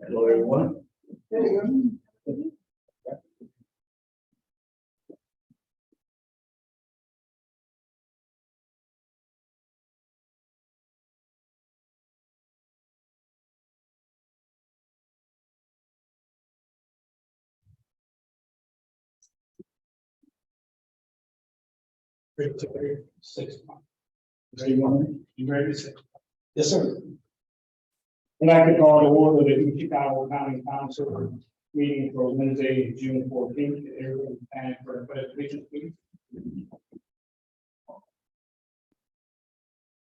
Hello, everyone. Ready to 6 o'clock. Ready, one? You ready to 6 o'clock? Yes, sir. And I can call to order the Chicago County Council meeting for Wednesday, June 14th. Everyone stand for the pledge of allegiance, please.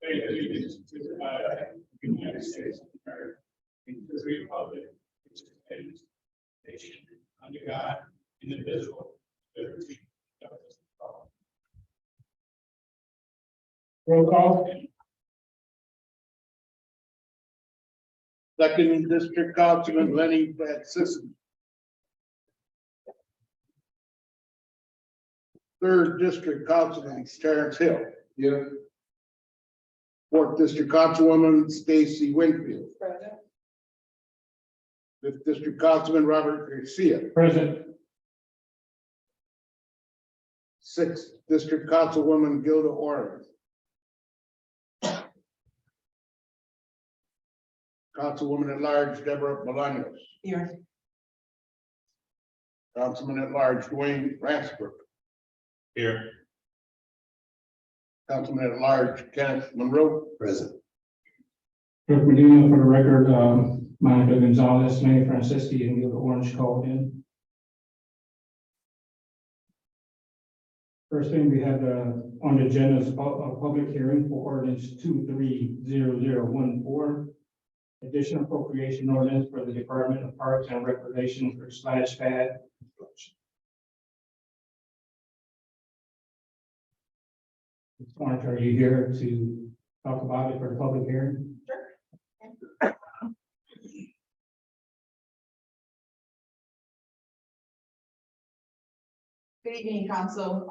Pledge allegiance to the flag of the United States of America, and to the republic which stands nation under God, indivisible, liberty, and justice for all. Roll call. Second District Councilman Lenny Sisson. Third District Councilman Terrence Hill. Here. Fourth District Councilwoman Stacy Winfield. Present. Fifth District Councilman Robert Garcia. Present. Sixth District Councilwoman Gilda Orland. Councilwoman at Large Deborah Bolaños. Here. Councilman at Large Dwayne Ransbrook. Here. Councilman at Large Kenneth Monroe. Present. Clerk Medina, for the record, Monica Gonzalez, Manny Francisci, and Gilda Orange called in. First thing we have on the agenda is a public hearing for ordinance 230014. Additional appropriation ordinance for the Department of Parks and Recreation for splash pad. Ms. Orange, are you here to talk about it for the public hearing? Good evening, council.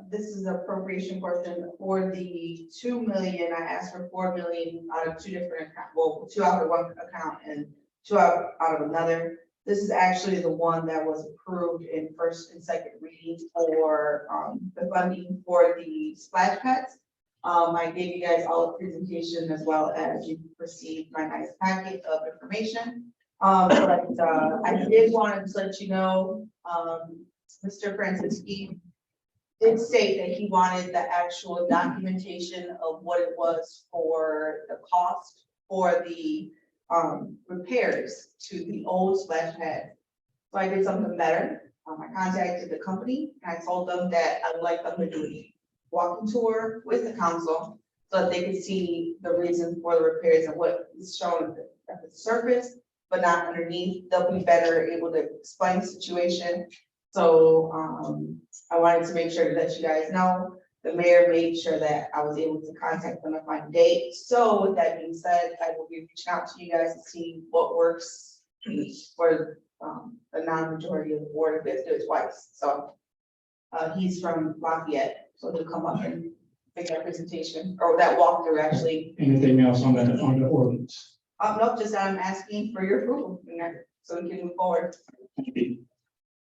This is appropriation portion for the 2 million. I asked for 4 million out of two different accounts, well, 2 out of one account and 2 out of another. This is actually the one that was approved in first and second reading for the funding for the splash pads. I gave you guys all a presentation as well as you received my nice packet of information. But I did want to let you know, Mr. Francisci did state that he wanted the actual documentation of what it was for the cost for the repairs to the old splash pad. So I did something better. I contacted the company and I told them that I would like them to do a walking tour with the council so that they could see the reason for the repairs and what is shown at the surface, but not underneath. They'll be better able to explain the situation. So I wanted to make sure to let you guys know. The mayor made sure that I was able to contact them and find a date. So with that being said, I will be reaching out to you guys to see what works for the non-majority of the board if it's do twice. So he's from Lafayette, so he'll come up and make that presentation or that walkthrough actually. Anything else on the ordinance? No, just I'm asking for your approval. so we can move forward.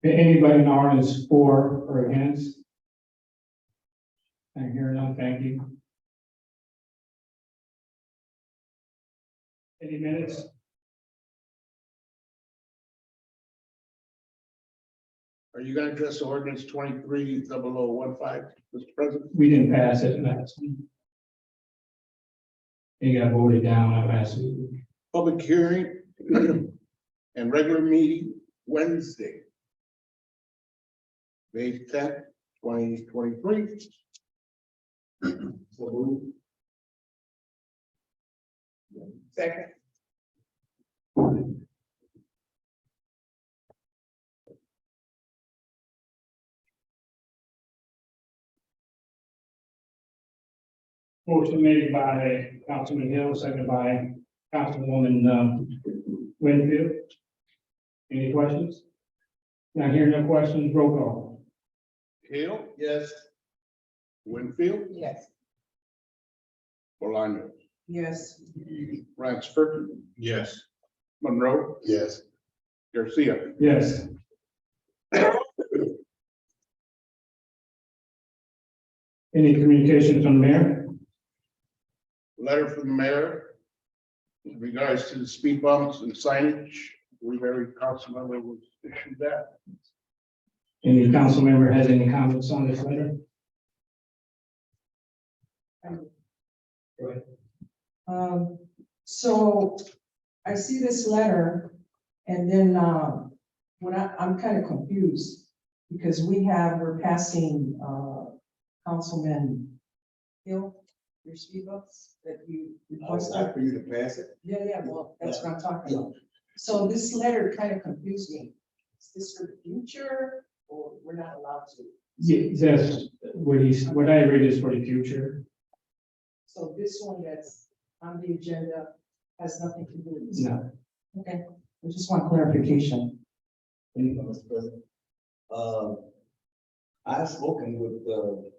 Anybody in the audience for or against? I hear none, thank you. Any minutes? Are you gonna address ordinance 230015, Mr. President? We didn't pass it last week. It got voted down last week. Public hearing and regular meeting Wednesday, May 10th, 2023. Second. Motion made by Councilman Hill, seconded by Councilwoman Winfield. Any questions? Not hearing no questions, roll call. Hill? Yes. Winfield? Yes. Bolaños? Yes. Ransford? Yes. Monroe? Yes. Garcia? Yes. Any communications from the mayor? Letter from the mayor in regards to the speed bumps and signage. We very council member was issued that. Any council member has any comments on this letter? Go ahead. So I see this letter and then, when I'm kind of confused because we're passing, Councilman Hill, your speed bumps that you requested. For you to pass it? Yeah, well, that's what I'm talking about. So this letter kind of confused me. Is this for the future or we're not allowed to? Yeah, that's what I read is for the future. So this one that's on the agenda has nothing to do with this. No. Okay, I just want clarification. Mr. President. I've spoken with the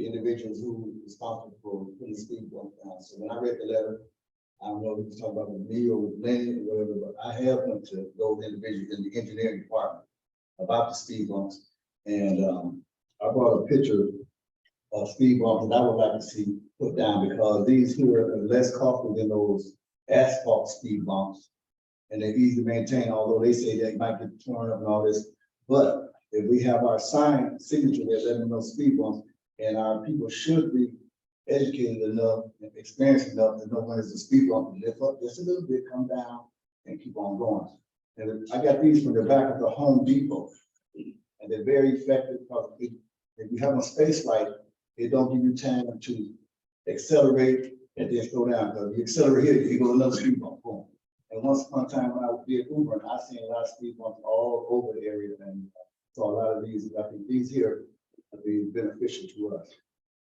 individuals who are responsible for putting the speed bump down. So when I read the letter, I don't know if he's talking about with me or with Lenny or whatever, but I have went to those individuals in the engineering department about the speed bumps. And I brought a picture of speed bumps that I would like to see put down because these here are less costly than those asphalt speed bumps. And they're easy to maintain, although they say they might get torn up and all this. But if we have our sign signature there, letting them know speed bumps, and our people should be educated enough and experienced enough to know when it's a speed bump, and lift up just a little bit, come down, and keep on going. And I got these from the back of the Home Depot, and they're very effective because if you have a space light, it don't give you time to accelerate and then slow down. Because you accelerate here, you go another speed bump, boom. And once upon a time when I did Uber, I seen a lot of speed bumps all over the area, and so a lot of these, I think these here would be beneficial to us.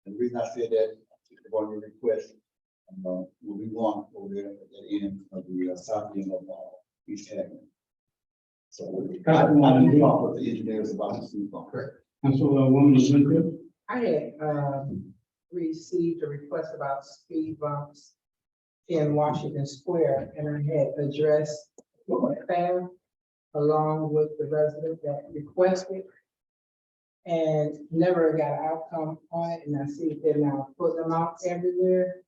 And the reason I said that, one of your requests, will be one over there at the end of the south end of East Hackman. So I can talk with the engineers about the speed bump. Correct. Councilwoman Winfield. I had received a request about speed bumps in Washington Square, and I had addressed FAM along with the resident that requested and never got an outcome on it, and I see that they're now putting them out everywhere.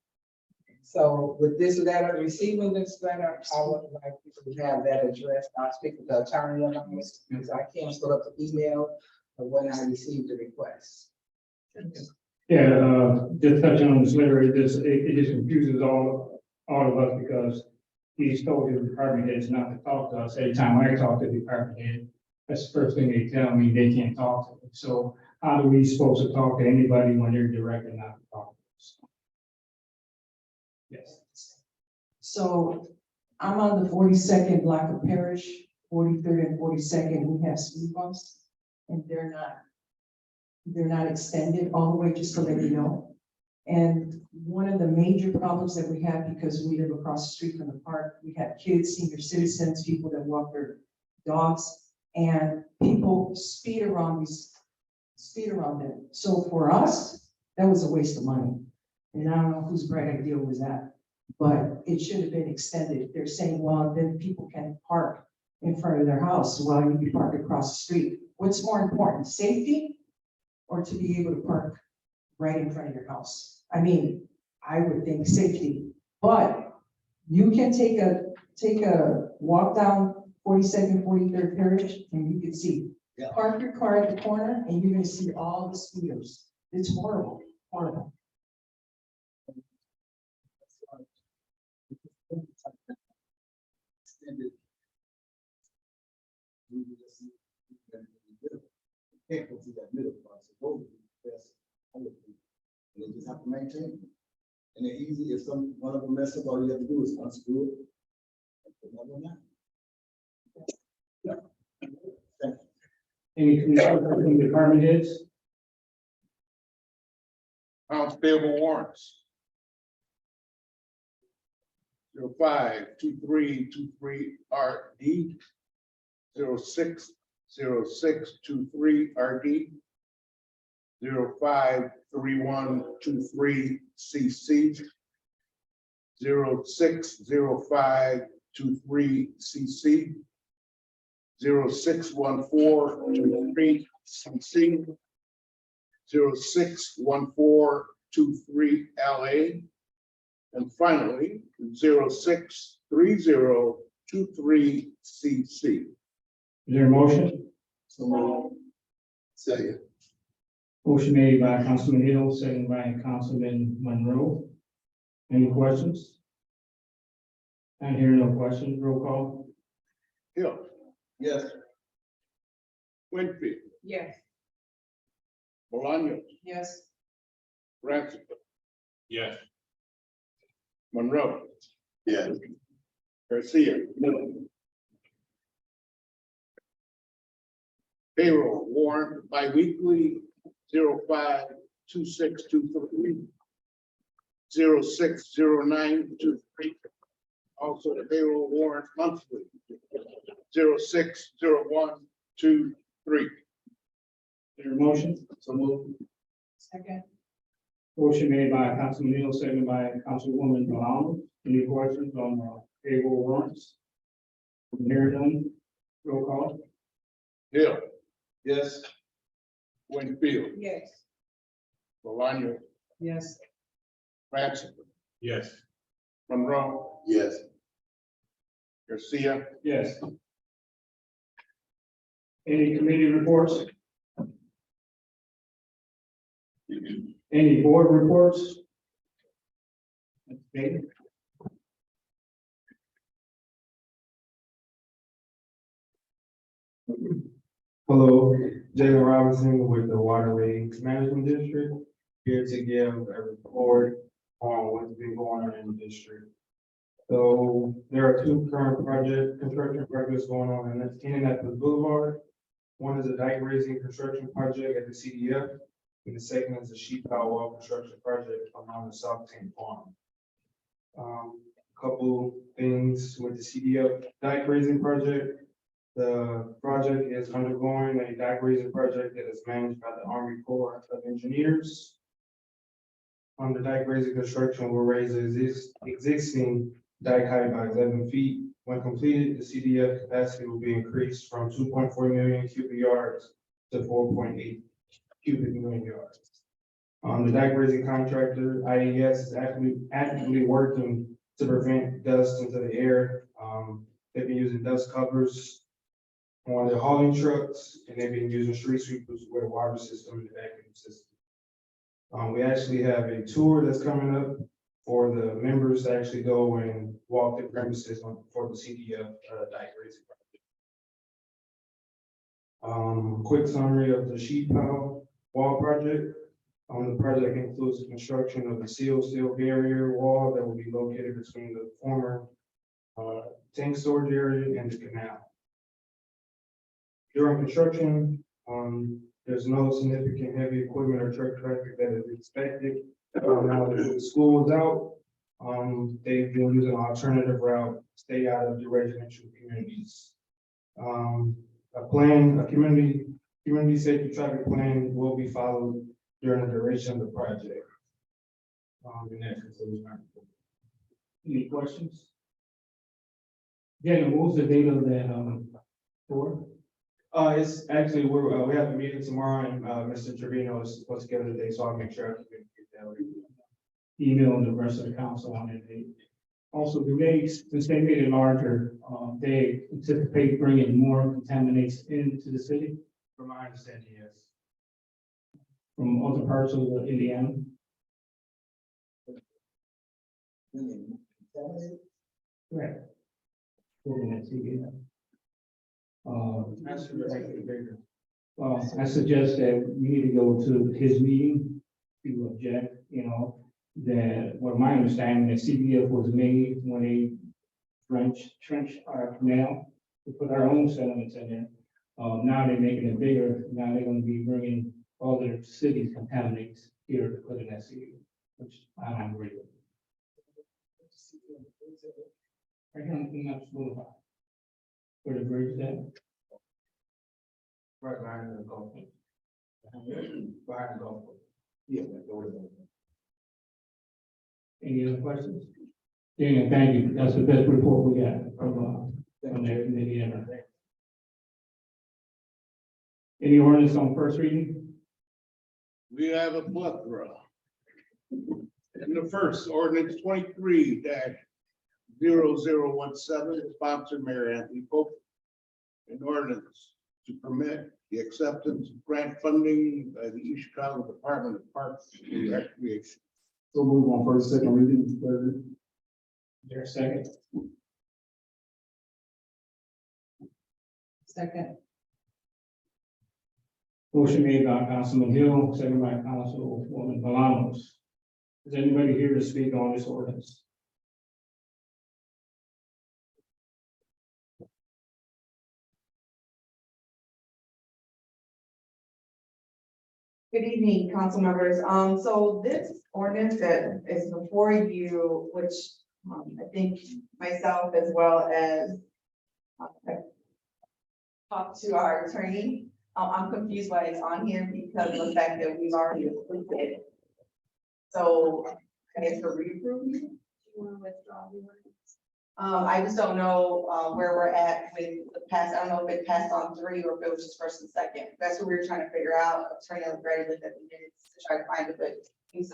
So with this letter, receiving this letter, I would like to have that addressed. I'll speak with the attorney on this, because I can't put up the email of when I received the request. Yeah, just touching on this letter, it just confuses all of us because he's told his department heads not to talk to us. Every time I talk to the department head, that's the first thing they tell me, they can't talk to me. So how are we supposed to talk to anybody when they're directed not to talk to us? Yes. So I'm on the 42nd block of Parish, 43rd and 42nd, we have speed bumps, and they're not extended all the way, just to let you know. And one of the major problems that we have, because we live across the street from the park, we have kids, senior citizens, people that walk their dogs, and people speed around them. So for us, that was a waste of money. And I don't know whose bright idea was that, but it should have been extended. They're saying, well, then people can park in front of their house while you be parked across the street. What's more important, safety or to be able to park right in front of your house? I mean, I would think safety, but you can take a walk down 42nd, 43rd Parish and you can see. Yeah. Park your car at the corner and you're gonna see all the speeders. It's horrible, horrible. Extended. Can't go through that middle part, so those would be the best. And they just have to maintain it. And they're easy, if one of them mess up, all you have to do is unscrew it. And put another one on. Thank you. Any commissioner from the department heads? Accounts payable warrants. 052323 RD. 060623 RD. 053123 CC. 060523 CC. 061423 CC. 061423 LA. And finally, 063023 CC. Is there a motion? So, second. Motion made by Councilman Hill, second by Councilman Monroe. Any questions? I hear no questions. Roll call. Hill, Yes. Winfield, Yes. Bolaños, Yes. Ransom, Yes. Monroe, Yes. Garcia. Payroll warrant biweekly 052623. 060923. Also the payroll warrant monthly 060123. Is there a motion? So move. Second. Motion made by Councilman Hill, second by Councilwoman Malone. Any questions on payroll warrants? Hearing none. Roll call. Hill, Yes. Winfield, Yes. Bolaños, Yes. Ransom, Yes. Monroe, Yes. Garcia. Yes. Any committee reports? Any board reports? Okay. Hello, Jalen Robinson with the Waterways Management District, here to give a report on what's been going on in the district. So there are two current construction projects going on in Indianapolis Boulevard. One is a dike raising construction project at the CDF, and the second is a sheet pile wall construction project along the South Tank Farm. Couple things with the CDF dike raising project. The project is undergoing a dike raising project that is managed by the Army Corps of Engineers. On the dike raising construction will raise the existing dike height by 11 feet. When completed, the CDF capacity will be increased from 2.4 million cubic yards to 4.8 cubic million yards. The dike raising contractor, IES, is actively working to prevent dust into the air. They've been using dust covers on their hauling trucks, and they've been using street sweepers with a water system and a vacuum system. We actually have a tour that's coming up for the members to actually go and walk the premises for the CDF dike raising project. Quick summary of the sheet pile wall project. The project includes the construction of the steel barrier wall that will be located between the former tank storage area and the canal. During construction, there's no significant heavy equipment or truck traffic that is expected. Now that the school is out, they've been using an alternative route, stay out of the residential communities. A community safety traffic plan will be followed during the duration of the project. And that concludes my report. Any questions? Again, what was the date of that For? It's actually, we have a meeting tomorrow and, Mr. Trevino is supposed to give it a day, so I'll make sure I communicate that with you. Email the rest of the council on it. Also, do they, since they made it larger, they anticipate bringing more contaminants into the city From my understanding, yes. from other parts of Indiana? Correct. That's the bigger. I suggest that we need to go to his meeting to object, that what my understanding that CBF was made when they trench our canal to put our own sediments in there. Now they're making it bigger. Now they're gonna be bringing other cities contaminants here to put in that city, which I don't agree with. Right here on Peanuts Boulevard. Where the bridge is at. Right behind the golf. Behind the golf. Yeah, that goes on. Any other questions? Daniel, thank you. That's the best report we got from the committee. Any ordinance on first reading? We have a plethora. And the first ordinance 23-0017, sponsored Mayor Anthony Pope. An ordinance to permit the acceptance of grant funding by the East Chicago Department of Parks and Recreation. So move on first, second reading, President. Is there a second? Second. Motion made by Councilman Hill, second by Councilwoman Bolanos. Is anybody here to speak on this ordinance? Good evening, council members. So this ordinance that is before you, which I think myself as well as I've talked to our attorney, I'm confused why it's on here because of the fact that we've already approved it. So I guess for reapproving. Do you want to withdraw the ordinance? I just don't know where we're at with the pass. I don't know if it passed on 3 or if it was just first and second. That's what we were trying to figure out. Attorney was ready with it minutes to try to find it, but he's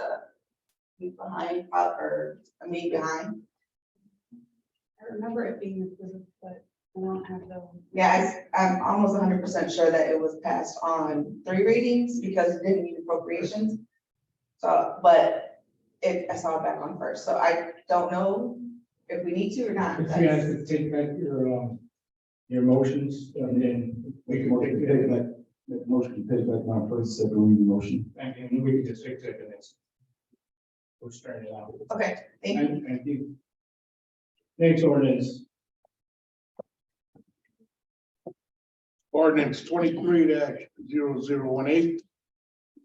behind or a me behind. I remember it being approved, but I don't have the. Yeah, I'm almost 100% sure that it was passed on 3 readings because it didn't need appropriations. So, but I saw it back on first, so I don't know if we need to or not. If you guys could take back your motions and then we can take it back. Make a motion to take back my first, second reading motion. And then we can just fix it the next. We'll start it out. Okay, thank you. Thank you. Next ordinance. Ordinance 23-0018,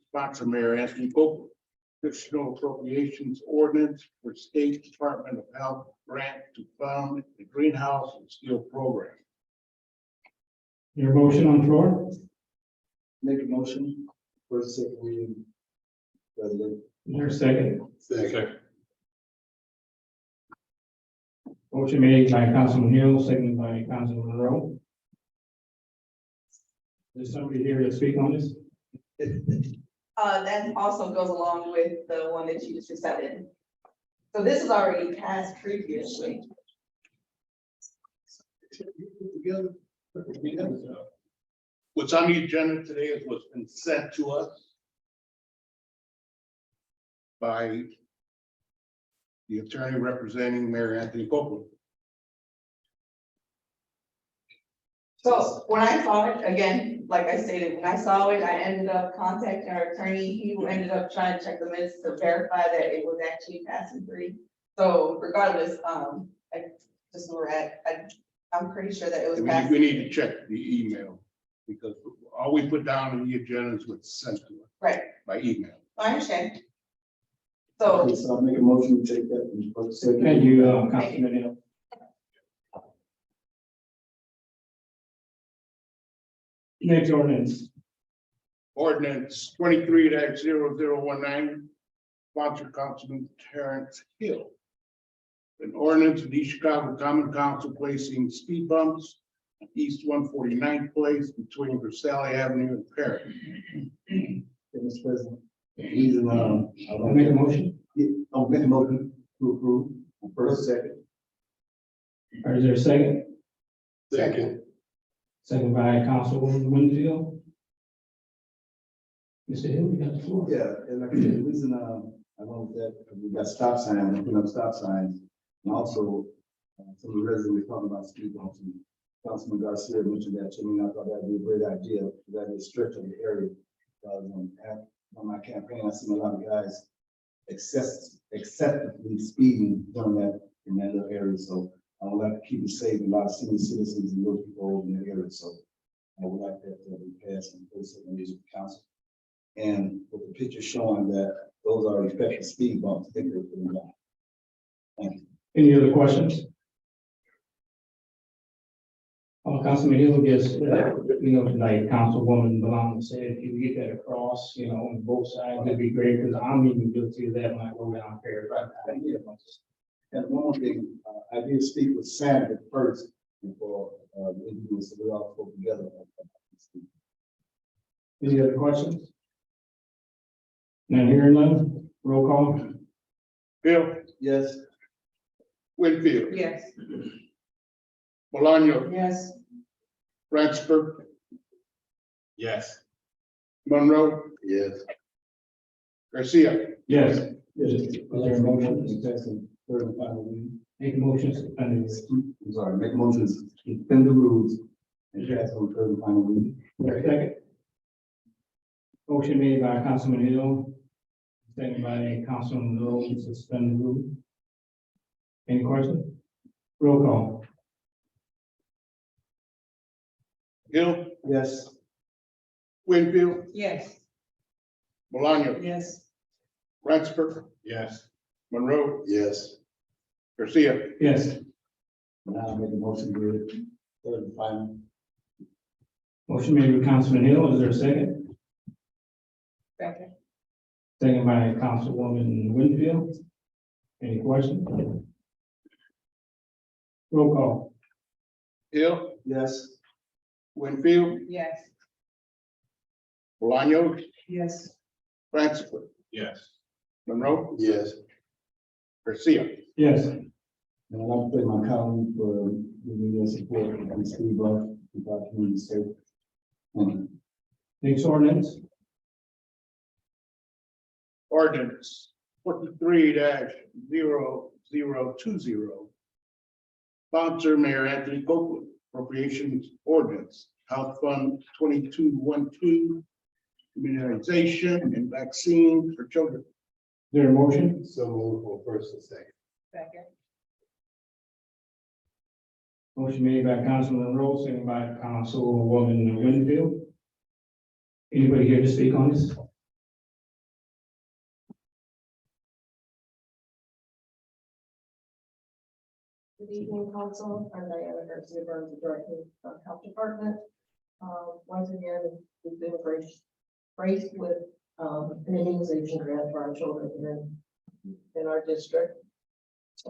sponsor Mayor Anthony Pope. Additional appropriations ordinance for State Department of Health grant to fund the greenhouse and steel program. Your motion on the floor? Make a motion, first, second reading, President. Is there a second? Second. Motion made by Councilman Hill, seconded by Councilman Monroe. Is somebody here to speak on this? That also goes along with the one that you just accepted. So this is already passed previously. What's on the agenda today is what's been sent to us by the attorney representing Mayor Anthony Copeland. So when I saw it, again, like I stated, when I saw it, I ended up contacting our attorney. He ended up trying to check the minutes to verify that it was actually passing 3. So regardless, just where we're at, I'm pretty sure that it was passed. We need to check the email because all we put down in the agenda is what's sent to us. Right. By email. I understand. So, Okay, so I'll make a motion to take that from first, second. Thank you, Councilman Hill. Next ordinance. Ordinance 23-0019, sponsor Councilman Terrence Hill. An ordinance of the East Chicago Common Council placing speed bumps East 149th Place between Versailles Avenue and Perry. Mr. President, the reason, I'll make a motion. I'll make a motion to approve, first, second. Or is there a second? Second. Second by Councilwoman Winfield. Mr. Hill, you got the floor. Yeah, and like I said, the reason, I went with that, because we got stop signs, and putting up stop signs, and also, some of the residents were talking about speed bumps, and Councilman Garcia mentioned that to me, and I thought that'd be a great idea, because that would stretch the area. On my campaign, I seen a lot of guys excessively speeding during that, in that little area, so I would like to keep it safe, a lot of senior citizens and those people over in that area, so I would like that to be passed and posted in the council. And with the picture showing that those are effective speed bumps, I think they're pretty long. Thank you. Any other questions? Councilman Hill gets, tonight, Councilwoman Balon said, if you get that across, on both sides, it'd be great, because I'm even guilty of that when I go down there, right? And one more thing, I did speak with Sandra first before, so we all spoke together. Any other questions? None hearing none, roll call. Hill, Yes. Winfield, Yes. Bolaño, Yes. Ratchford, Yes. Monroe, Yes. Garcia. Yes. Is there a motion to pass the third and final reading? Make a motion, suspend the I'm sorry, make a motion to suspend the rules and pass on third and final reading. second. Motion made by Councilman Hill, second by Councilman Monroe, to suspend the rule. Any questions? Roll call. Hill, Yes. Winfield, Yes. Bolaño, Yes. Ratchford, Yes. Monroe, Yes. Garcia. Yes. Now I make a motion to read third and final. Motion made by Councilman Hill, is there a second? Second. Second by Councilwoman Winfield. Any questions? Roll call. Hill, Yes. Winfield, Yes. Bolaño, Yes. Ratchford, Yes. Monroe, Yes. Garcia. Yes. And I'd like to thank my colleagues for giving me their support and speed bump, keep our community safe. Thank you. Next ordinance. Ordinance 43-0020. Sponsor Mayor Anthony Copeland, appropriations ordinance, House Fund 2212, immunization and vaccine for children. Is there a motion? So move for first and second. Second. Motion made by Councilman Monroe, second by Councilwoman Winfield. Anybody here to speak on this? Good evening, council. I'm Diana Garcia Burns, the Director of the Health Department. Once again, we've been graced with an immunization grant for our children here in our district.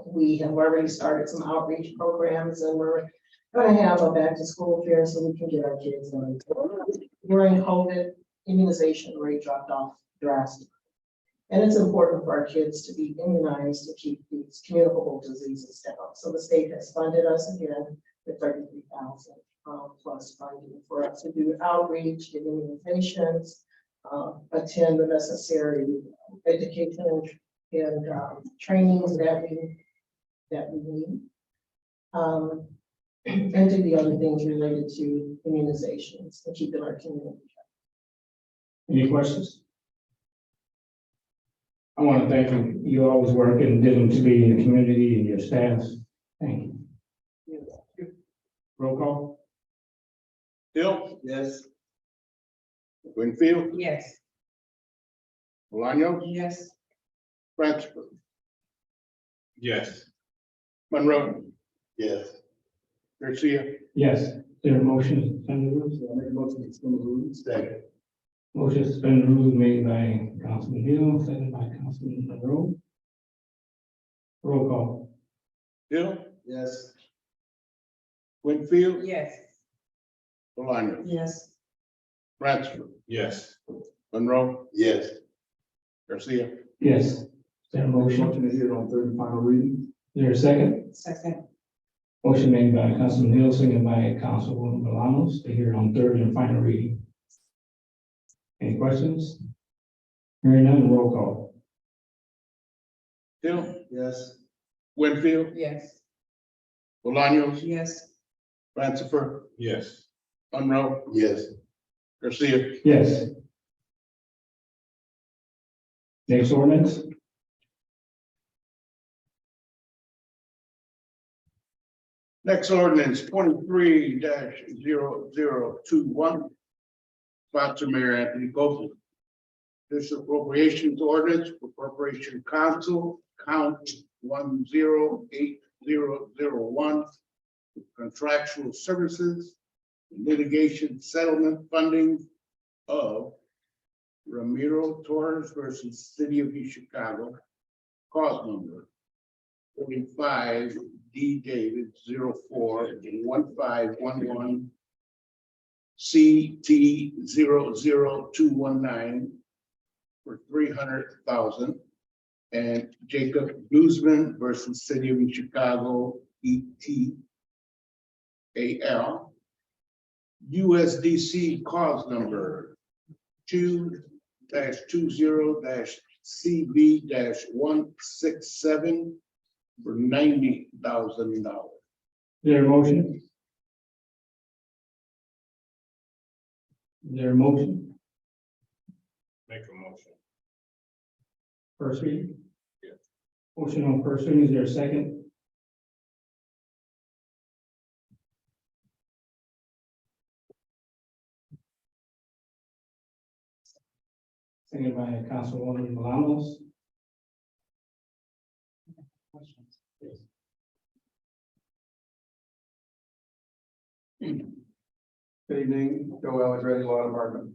We have already started some outreach programs, and we're going to have a back to school fair so we can get our kids in. During COVID, immunization rate dropped off drastically. And it's important for our kids to be immunized to keep these communicable diseases down. So the state has funded us again with 33,000 plus funding for us to do outreach, get immunizations, attend the necessary education and trainings that we need. And to the other things related to immunizations and keeping our community. Any questions? I want to thank you. You always work and diligent to be in the community and your staff. Thank you. Roll call. Hill, Yes. Winfield, Yes. Bolaño, Yes. Ratchford, Yes. Monroe, Yes. Garcia. Yes. Is there a motion to suspend the rules? So I make a motion to suspend the rules. Second. Motion to suspend the rules made by Councilman Hill, second by Councilman Monroe. Roll call. Hill, Yes. Winfield, Yes. Maloney, Yes. Ratchford, Yes. Monroe, Yes. Garcia. Yes. Is there a motion? Motion to hear it on third and final reading. Is there a second? Second. Motion made by Councilman Hill, seconded by Councilwoman Bolanos to hear it on third and final reading. Any questions? Hearing none, roll call. Hill, Yes. Winfield, Yes. Bolaños, Yes. Ratchford, Yes. Monroe, Yes. Garcia. Yes. Next ordinance? Next ordinance 23-0021. Sponsor Mayor Anthony Copeland. This appropriations ordinance for Corporation Council, count 108001. Contractual services, litigation settlement funding of Ramiro Torres versus City of East Chicago. Cause number 45 D David 041511 CT 00219 for 300,000, and Jacob Guzman versus City of Chicago ETAL. USDC cause number 2-20-CB-167 for $90,000. Is there a motion? Is there a motion? Make a motion. First reading? Yes. Motion on first reading, is there a second? Seconded by Councilwoman Bolanos. Questions? Good evening, Joe Allegretti, Law Department.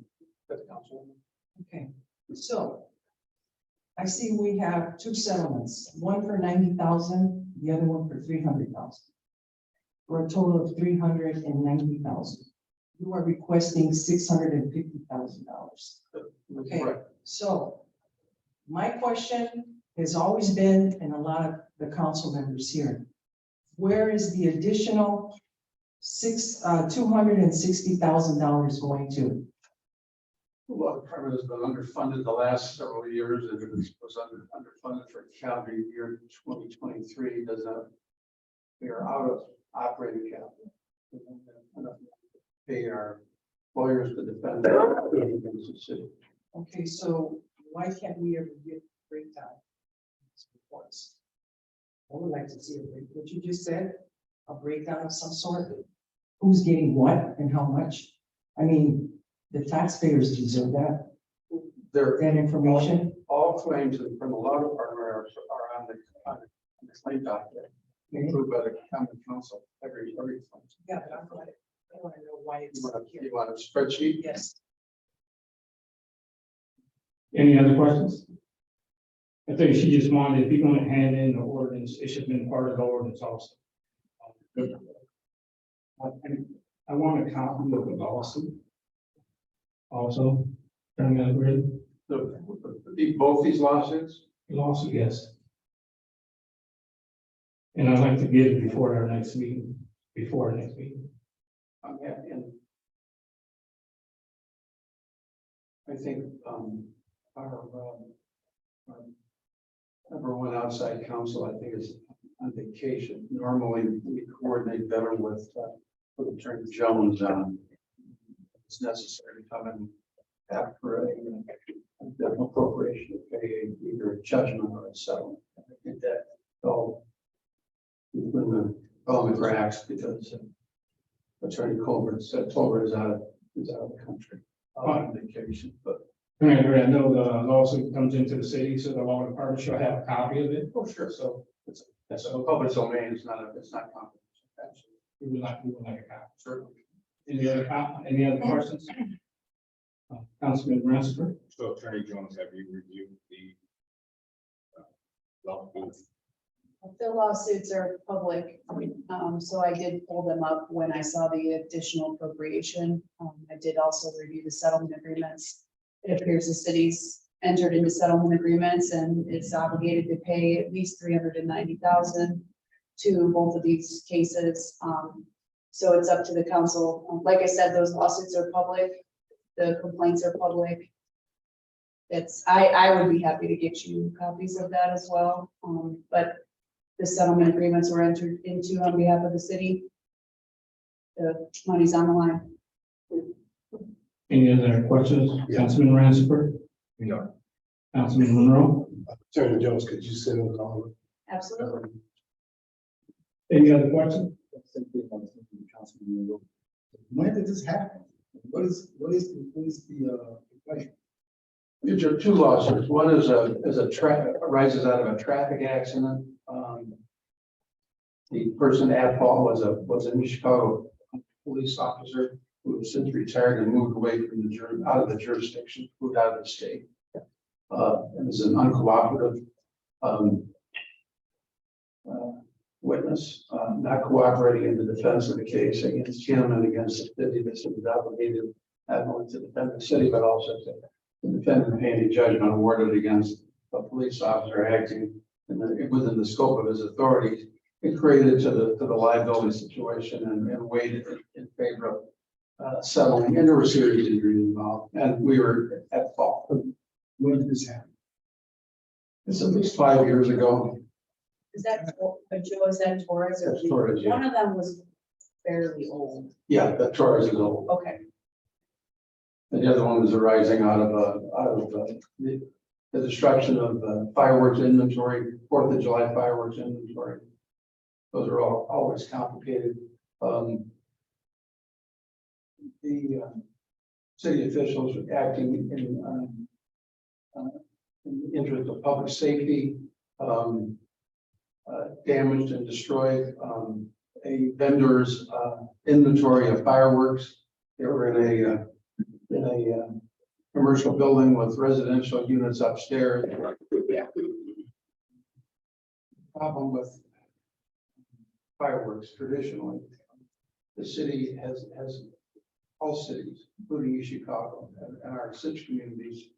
Okay, so I see we have two settlements, one for 90,000, the other one for 300,000. For a total of 390,000. You are requesting $650,000. Okay, so my question has always been, and a lot of the council members here, where is the additional $260,000 going to? The law department has been underfunded the last several years, and it was underfunded for calendar year 2023. We are out of operating capital. We don't have enough to pay our lawyers to defend against the city. Okay, so why can't we ever get a breakdown? of these reports? I would like to see what you just said, a breakdown of some sort. Who's getting what and how much? I mean, the taxpayers deserve that, There, that information. all claims from the law department are on the claim document, approved by the common council, every claim. Yeah, but I want to know why it's You here. want a spreadsheet? Yes. Any other questions? I think she just wanted, if you're gonna hand in the ordinance, it should have been part of the ordinance also. I want a copy of the lawsuit. Also, turning out grid Both these lawsuits? lawsuit, yes. And I'd like to get it before our next meeting, I'm happy, and I think, our number one outside counsel, I think, is on vacation. Normally, we coordinate better with Attorney Jones on. It's necessary to come in after an appropriation to pay either a judgment or a settlement. I think that all in the cracks because Attorney Colbert said Colbert is out of the country on vacation, but. I know the lawsuit comes into the city, so the law department shall have a copy of it. Oh, sure. So That's a public domain, it's not confidential. Absolutely. we would like a copy. Certainly. Any other questions? Councilman Ransford? So Attorney Jones, have you reviewed the lawsuit? The lawsuits are public, so I did pull them up when I saw the additional appropriation. I did also review the settlement agreements. It appears the city's entered into settlement agreements and it's obligated to pay at least $390,000 to both of these cases. So it's up to the council. Like I said, those lawsuits are public. The complaints are public. I would be happy to get you copies of that as well. But the settlement agreements were entered into on behalf of the city. The money's on the line. Any other questions? Councilman Ransford, No. Councilman Monroe, Attorney Jones, could you send a call? Absolutely. any other questions? When did this happen? What is the complaint? These are two lawsuits. One is arises out of a traffic accident. The person at fault was a New Chicago police officer who has since retired and moved away from out of the jurisdiction, moved out of the state. And is an uncooperative witness, not cooperating in the defense of the case against him and against the city. This is obligated not only to defend the city, but also to defend and pay any judgment awarded against a police officer acting within the scope of his authority. It created to the liability situation and weighed in favor of settling, and there were serious injuries involved, and we were at fault. When did this happen? It's at least 5 years ago. Is that, Joe, is that Torres? Or That's Torres, yeah. One of them was fairly old. Yeah, that Torres is old. Okay. And the other one was arising out of the destruction of fireworks inventory, 4th of July fireworks inventory. Those are always complicated. The city officials are acting in the interest of public safety, damaged and destroyed a vendor's inventory of fireworks. They were in a commercial building with residential units upstairs. Problem with fireworks traditionally, the city has all cities, including East Chicago and our 6 communities,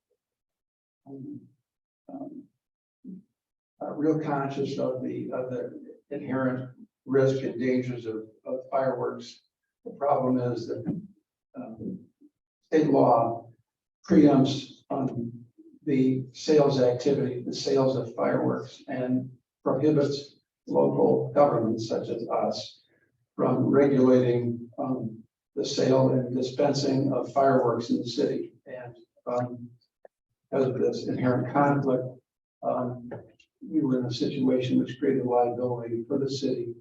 are real conscious of the inherent risk and dangers of fireworks. The problem is that state law preempts the sales activity, the sales of fireworks, and prohibits local governments such as us from regulating the sale and dispensing of fireworks in the city. And because of this inherent conflict, we were in a situation which created liability for the city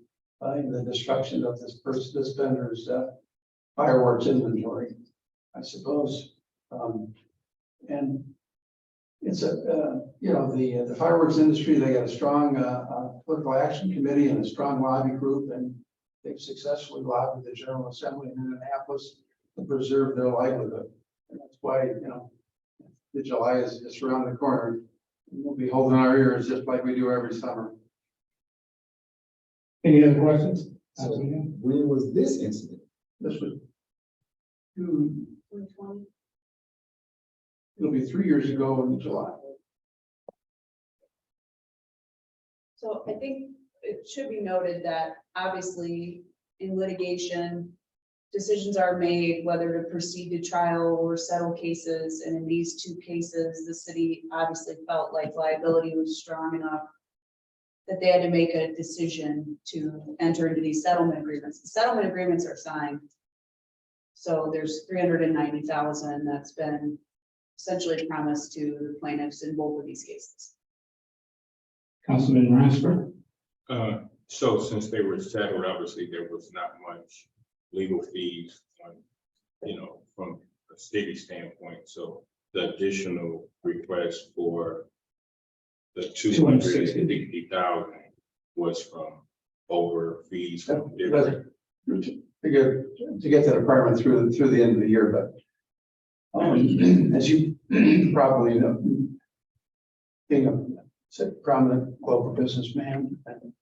in the destruction of this vendor's fireworks inventory, I suppose. And it's the fireworks industry, they got a strong political action committee and a strong lobby group, and they've successfully lobbied the General Assembly in Indianapolis to preserve their livelihood. And that's why, the July is just around the corner. We'll be holding our ears just like we do every summer. Any other questions? So when was this incident? This was $2020. it'll be 3 years ago in July. So I think it should be noted that obviously in litigation, decisions are made whether to proceed to trial or settle cases. And in these 2 cases, the city obviously felt like liability was strong enough that they had to make a decision to enter into these settlement agreements. The settlement agreements are signed. So there's $390,000 that's been essentially promised to the plaintiffs in both of these cases. Councilman Ransford, So since they were settled, obviously there was not much legal fees, from a city standpoint. So the additional request for the $260,000 was from over fees from different. To get that apartment through the end of the year, but as you probably know, being a prominent local businessman and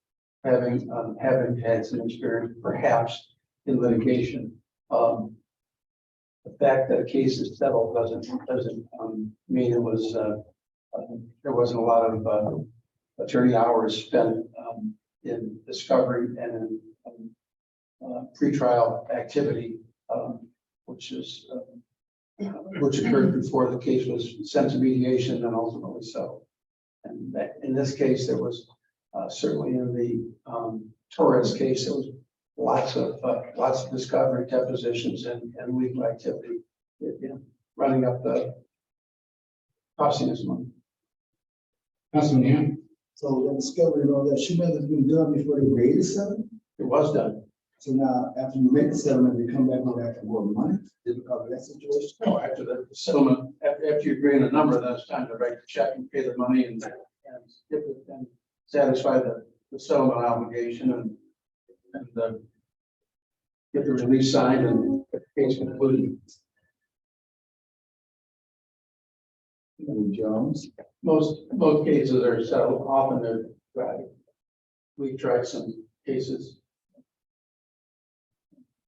having had some experience perhaps in litigation. The fact that a case is settled doesn't mean it was, there wasn't a lot of attorney hours spent in discovery and in pretrial activity, which occurred before the case was sent to mediation and ultimately settled. And that, in this case, there was certainly in the Torres case, there was lots of discovery, depositions, and legal activity, running up the costing us money. Councilman Young, So the discovery and all that, shouldn't have been done before they made the settlement? It was done. So now, after you make the settlement, they come back and ask for more money, is it because of that situation? No, after the settlement, after you agree on a number, then it's time to write the check and pay the money and satisfy the settlement obligation and get the release signed and get the case concluded. And Jones, Most cases are settled, often they're tried. We've tried some cases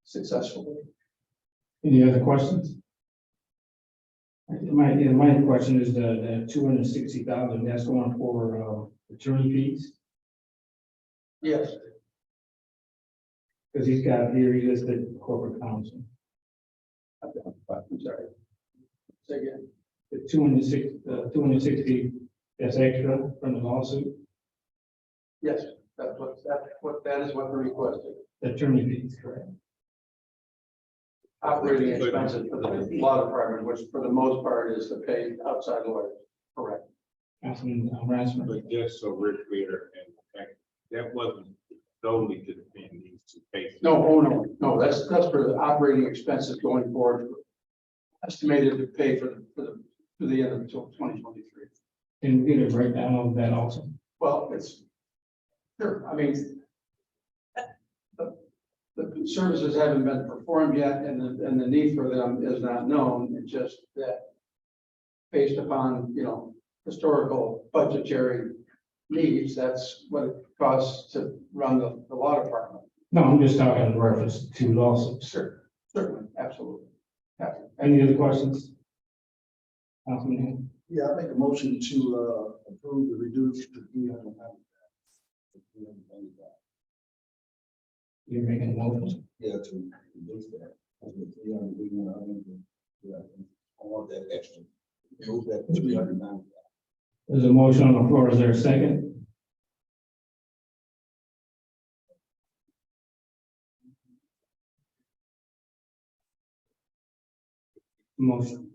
successfully. any other questions? My question is the 260,000, that's going for attorney fees, Yes, because he's got here, he listed corporate counsel. I'm sorry. Say again. The 260, that's extra from the lawsuit, Yes, that is what the request is. the attorney fees, correct? Operating expenses for the law department, which for the most part is to pay outside lawyers. Correct. Councilman Ransford. But just so we're clear, and that wasn't solely to defend these two cases. No, that's for the operating expenses going forward. Estimated to pay to the end of 2023. Can we get a breakdown of that also? Well, it's, sure, I mean, the services haven't been performed yet and the need for them is not known. It's just that based upon, historical budgetary needs, that's what it costs to run the law department. No, I'm just talking in reference to lawsuits. Sure, certainly, absolutely. Any other questions? Councilman, yeah, I make a motion to approve the reduced to 390,000. you're making a motion. Yeah, to reduce that. Yeah, I want that extra. Move that 390,000. There's a motion on the floor. Is there a second? Motion.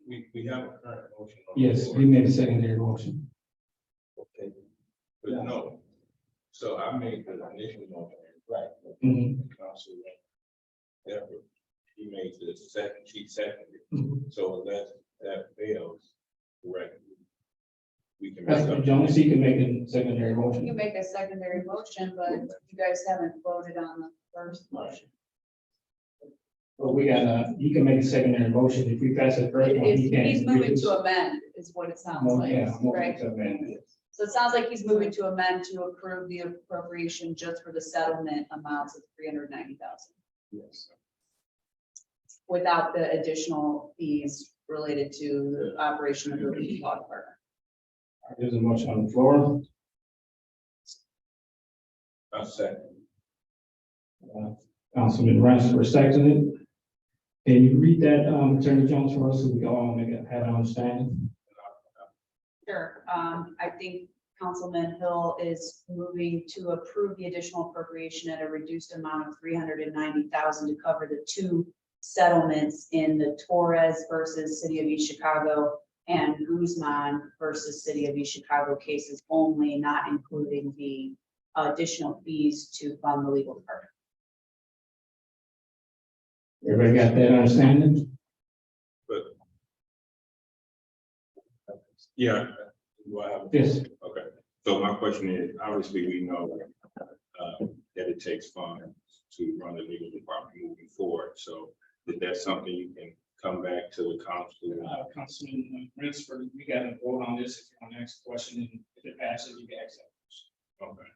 We have a current motion. on the Yes, floor. he made a secondary motion. Okay. But no, so I made the initial motion. Right. Mhm. Councilman Everett, he made the second, she seconded. Mhm. So unless that fails, correct? We can. Councilman Jones, he can make a secondary You can motion. make a secondary motion, but you guys haven't voted on the first motion. But we got, he can make a secondary motion. If we pass the first one, he can't. He's moving reduce. to amend is what it sounds Mo- like, Yeah. motion right? to amend. So it sounds like he's moving to amend to approve the appropriation just for the settlement amounts of 390,000 Yes. without the additional fees related to the operation of the law department. There's a motion on the floor. A second. Councilman Ransford seconded. Can you read that, Attorney Jones, for us so we all have an understanding? Sure, I think Councilman Hill is moving to approve the additional appropriation at a reduced amount of 390,000 to cover the two settlements in the Torres versus City of East Chicago and Guzman versus City of East Chicago cases only, not including the additional fees to fund the legal department. Everybody got that understanding? Yeah. Do I have? Yes. Okay, so my question is, obviously, we know that it takes funds to run the legal department moving forward, so is that something you can come back to the council? Councilman Ransford, we got to vote on this if you want to ask a question and if it passes. pass it, you can accept. Okay.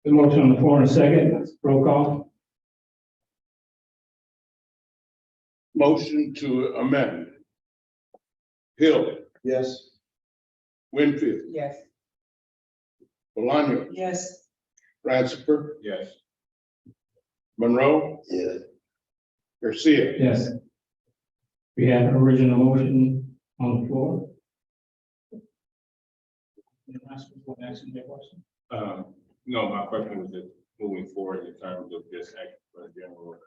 The motion on the floor in a second, roll call. Motion to amend. Hill, Yes. Winfield, Yes. Maloney, Yes. Ratzifer, Yes. Monroe, Yes. Garcia. Yes. We have an original motion on the floor. No, my question was just moving forward in terms of this extra general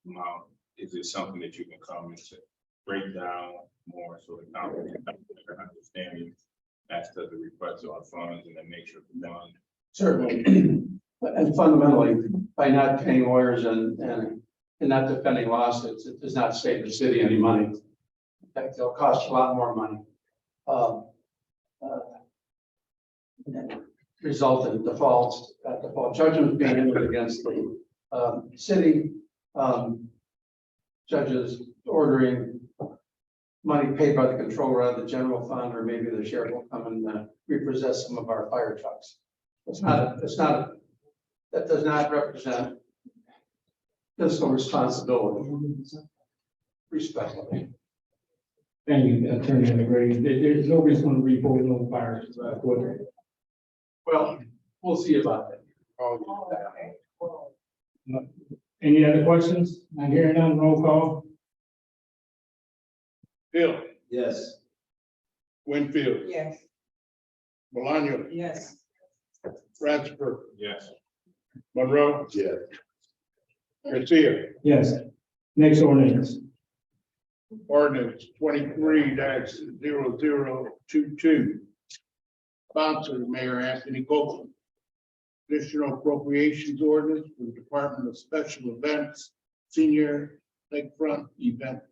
amount. Is it something that you can come and say, break down more so the council can have a better understanding as to the request of funds and the nature of the fund? Certainly. And fundamentally, by not paying lawyers and not defending lawsuits, it does not save the city any money. In fact, it'll cost you a lot more money. Result in defaults, default judgments being entered against the city. Judges ordering money paid by the controller of the general fund, or maybe the sheriff will come and repossess some of our fire trucks. That does not represent fiscal responsibility. Respectfully. Thank you, Attorney McGrady. There's nobody's going to report no fires. Well, we'll see about that. Any other questions? I'm hearing none, roll call. Hill, Yes. Winfield, Yes. Maloney, Yes. Ratzifer, Yes. Monroe, Yes. Garcia. Yes. Next ordinance. Ordinance 23-0022. Sponsor, Mayor Anthony Copeland. Additional appropriations ordinance for the Department of Special Events, Senior Lakefront Event.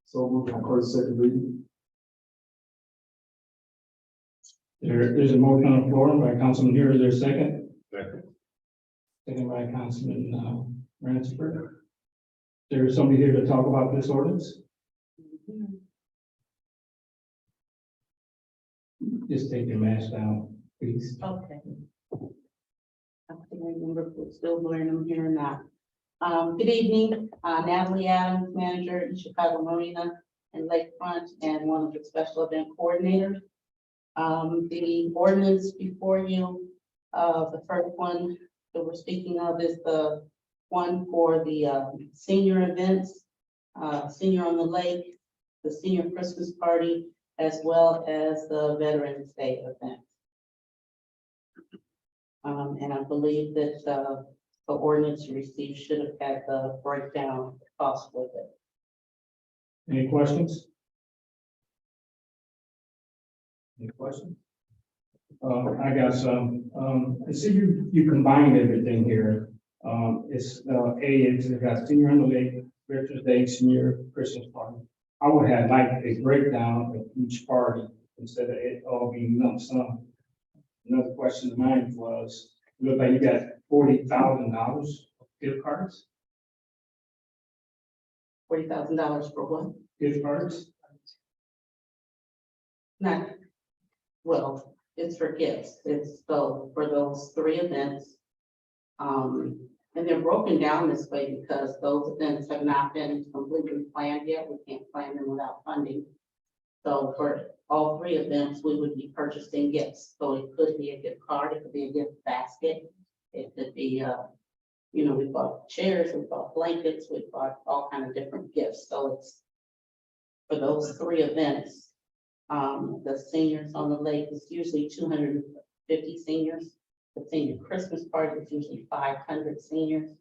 So move on first, second reading. There's a motion on the floor by Councilman here. Is there a second? Second. Second by Councilman Ransford. There is somebody here to talk about this ordinance? Just take your mask down, please. Okay. I think I remember if we're still wearing them here or not. Good evening, Natalie Adams, manager in Chicago Marina and Lakefront, and one of the special event coordinators. The ordinance before you, the first one that we're speaking of is the one for the senior events, Senior on the Lake, the senior Christmas party, as well as the Veterans Day event. And I believe that the ordinance you received should have had the breakdown cost with it. Any questions? Any questions? I got some. I see you combined everything here. It's it's got Senior on the Lake, Veterans Day, Senior Christmas party. I would have liked a breakdown of each party instead of it all being lump sum. Another question of mine was, it looked like you got $40,000 gift cards, $40,000 for what? gift cards. Not, well, it's for gifts. It's so for those 3 events. And they're broken down this way because those events have not been completely planned yet. We can't plan them without funding. So for all 3 events, we would be purchasing gifts. So it could be a gift card, it could be a gift basket. It could be, we bought chairs, we bought blankets, we bought all kind of different gifts. So it's for those 3 events. The seniors on the lake is usually 250 seniors. The senior Christmas party is usually 500 seniors.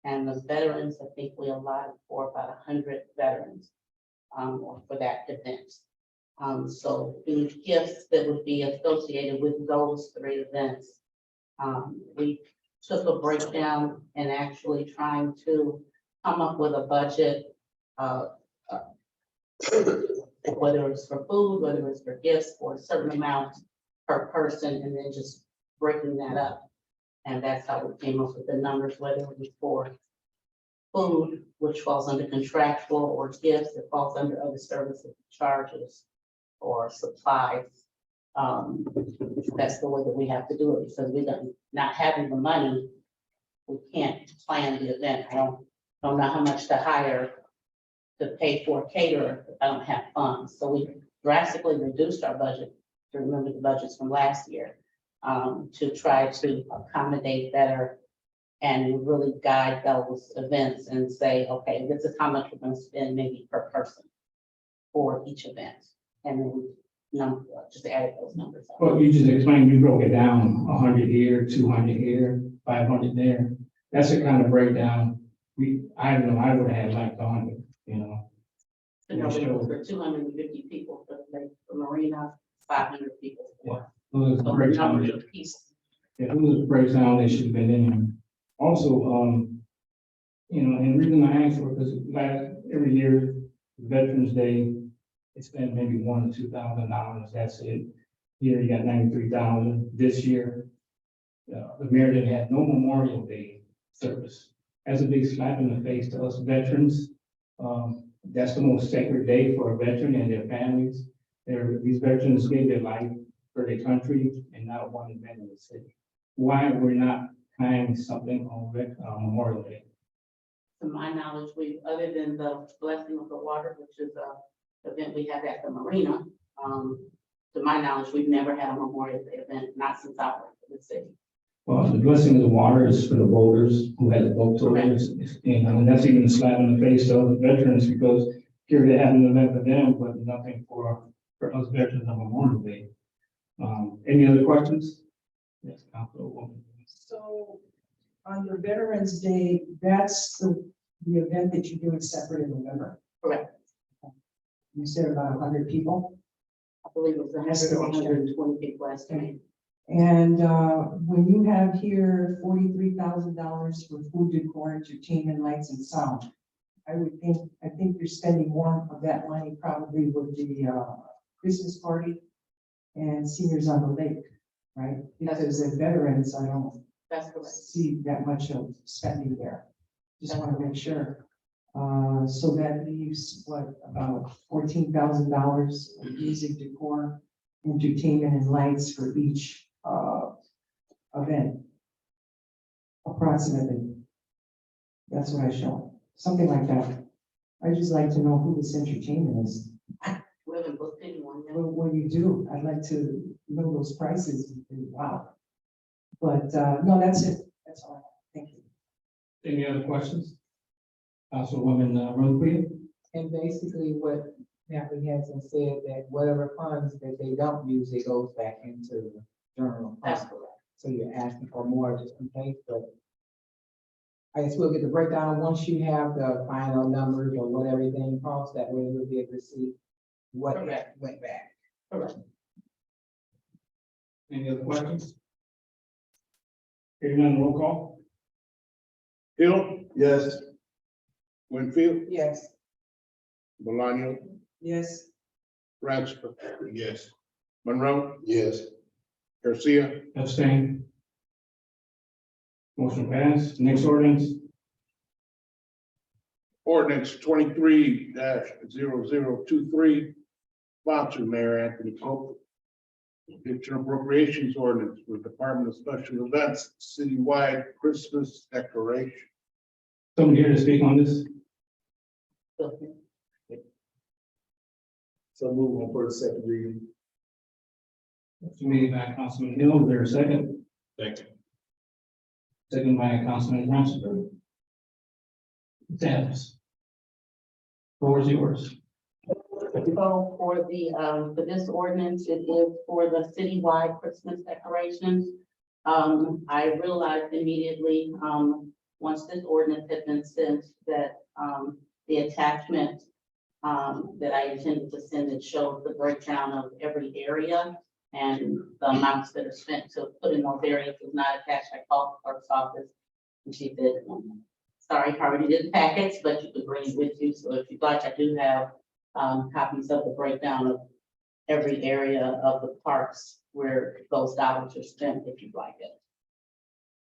And the veterans, I think we allotted for about 100 veterans for that event. So the gifts that would be associated with those 3 events, we took a breakdown and actually trying to come up with a budget, whether it's for food, whether it's for gifts, for a certain amount per person, and then just breaking that up. And that's how we came up with the numbers, whether it was for food, which falls under contractual, or gifts that falls under other services charges, or supplies, That's the way that we have to do it, because we don't, not having the money, we can't plan the event. I don't know how much to hire to pay for a caterer. If I don't have funds. So we drastically reduced our budget, to remember the budgets from last year, to try to accommodate better and really guide those events and say, okay, this is how much we're going to spend maybe per person for each event. And then, just add those numbers up. Well, you just explained, you broke it down, 100 here, 200 here, 500 there. That's the kind of breakdown I don't know, I would have had like 100, you know. You know, it was for 250 people for the marina, 500 people. for- Those So the breakdown, number of pieces. yeah, those breakdown, they should have been in there. Also, you know, and the reason I asked for, because every year, Veterans Day, they spend maybe $1,000 to $2,000, that's it. Here, you got 93,000. This year, the mayor didn't have no Memorial Day service. That's a big slap in the face to us veterans. That's the most sacred day for a veteran and their families. These veterans gave their life for their country and not one event in the city. Why we're not planning something on Memorial Day? To my knowledge, other than the blessing of the water, which is a event we have at the marina, to my knowledge, we've never had a Memorial Day event, not since I worked for the city. Well, the blessing of the water is for the voters who had the vote totals, and that's even a slap in the face of the veterans, because here they have an event for them, but nothing for us veterans on Memorial Day. Any other questions? Yes, Councilwoman. So on your Veterans Day, that's the event that you're doing separate in November. Correct. You said about 100 people. I believe it was 100 or 120 people last time. And when you have here $43,000 for food, decor, entertainment, lights and sound, I think you're spending more of that money probably with the Christmas party and seniors on the lake, right? Because as veterans, I don't That's correct. see that much of spending there. Just want to make sure. So that leaves what, about $14,000 of music, decor, entertainment and lights for each event. Approximately. That's what I show, something like that. I just like to know who this entertainment is. We haven't booked anyone yet. Well, when you do, I'd like to know those prices. Wow. But no, that's it. That's all. Thank you. Any other questions? Councilwoman Ronquillo? And basically what Natalie Hanson said, that whatever funds that they don't use, it goes back into the general That's fund. correct. So you're asking for more just in case, but I guess we'll get the breakdown once you have the final numbers or what everything costs. That way we'll be able to see what Correct. went back. Correct. Any other questions? Hearing none, roll call. Hill, Yes. Winfield, Yes. Bolaño, Yes. Ratchford. Yes. Monroe, Yes. Garcia, Abstain. Motion passed. Next ordinance. ordinance 23-0023, sponsor Mayor Anthony Pope. Additional appropriations ordinance for Department of Special Events, citywide Christmas decoration. Someone here to speak on this? So move on for the second reading. Made by Councilman Hill, is there a second? Second. Second by Councilman Rushford. Dennis. Floor is yours. So for for this ordinance, it is for the citywide Christmas decorations. I realized immediately, once this ordinance had been sent, that, the attachment, that I intended to send, it showed the breakdown of every area and the amounts that are spent to put in those areas was not attached. I called the clerk's office and she said, sorry, I already did the packets, but you could bring it with you. So if you'd like, I do have copies of the breakdown of every area of the parks where those dollars are spent, if you'd like it.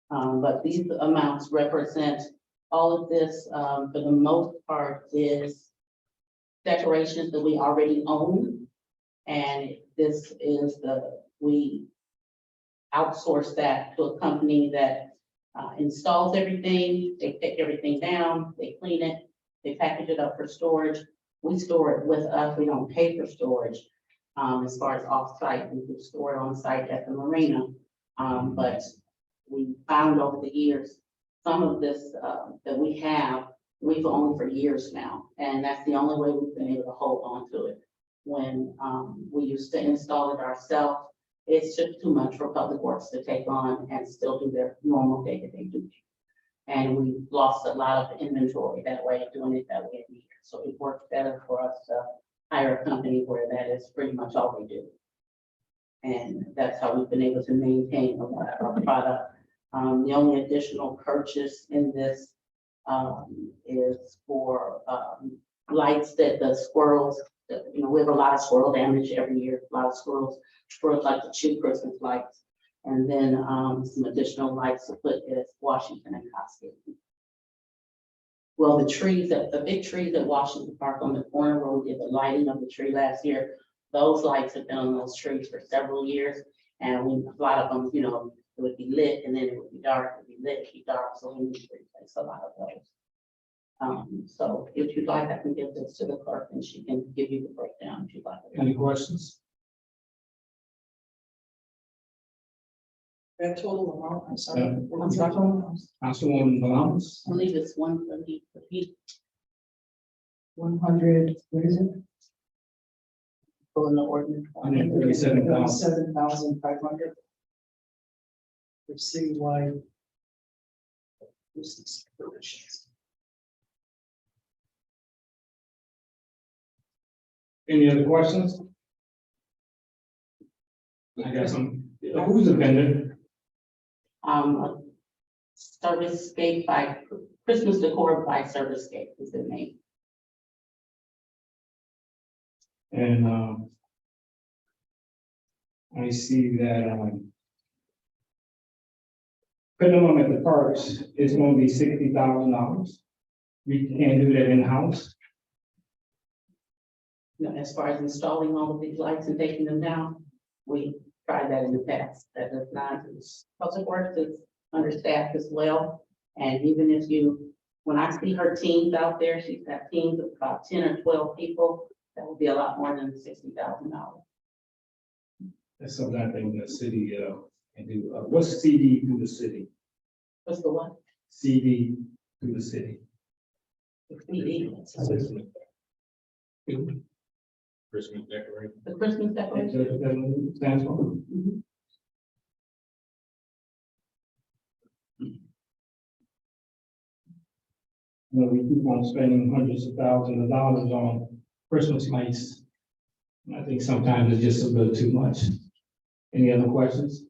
But these amounts represent all of this, for the most part, is decorations that we already own. And this is the we outsource that to a company that installs everything, they take everything down, they clean it, they package it up for storage. We store it with us, we don't pay for storage. As far as off-site, we can store it on site at the marina. But we found over the years, some of this that we have, we've owned for years now. And that's the only way we've been able to hold on to it. When we used to install it ourselves, it's just too much for Public Works to take on and still do their normal day-to-day duty. And we lost a lot of inventory that way, doing it that way every year. So it works better for us to hire a company where that is pretty much all we do. And that's how we've been able to maintain our product. The only additional purchase in this is for lights that the squirrels, we have a lot of squirrel damage every year, a lot of squirrels like to chew Christmas lights. And then some additional lights to put at Washington and Costco. Well, the big trees at Washington Park on the corner where we did the lighting of the tree last year, those lights have been on those trees for several years. And a lot of them, it would be lit and then it would be dark, it would be lit, it would be dark. So we need to replace a lot of those. So if you'd like, I can give this to the clerk and she can give you the breakdown if you'd like. Any questions? That total amount, I'm sorry. Yeah. What's that total? Councilwoman Balans? I believe it's 130 for each. 100, what is it? In the ordinance. 137,000. 7,500. For citywide. business operations. Any other questions? I got some, who's the vendor? Servicescape by Christmas Decor by Servicescape is the name. And I see that putting them at the parks is going to be $60,000. We can't do that in-house. As far as installing all of these lights and taking them down, we tried that in the past. That does not, Public Works is understaffed as well. And even if when I see her teams out there, she's got teams of about 10 or 12 people. That would be a lot more than $60,000. That's something I think the city can do. What's CD through the city? What's the one? CD through the city. The CD. Christmas decoration. The Christmas decoration. Stands for? Mhm. We keep on spending hundreds of thousands of dollars on Christmas lights. And I think sometimes it's just a little too much. Any other questions?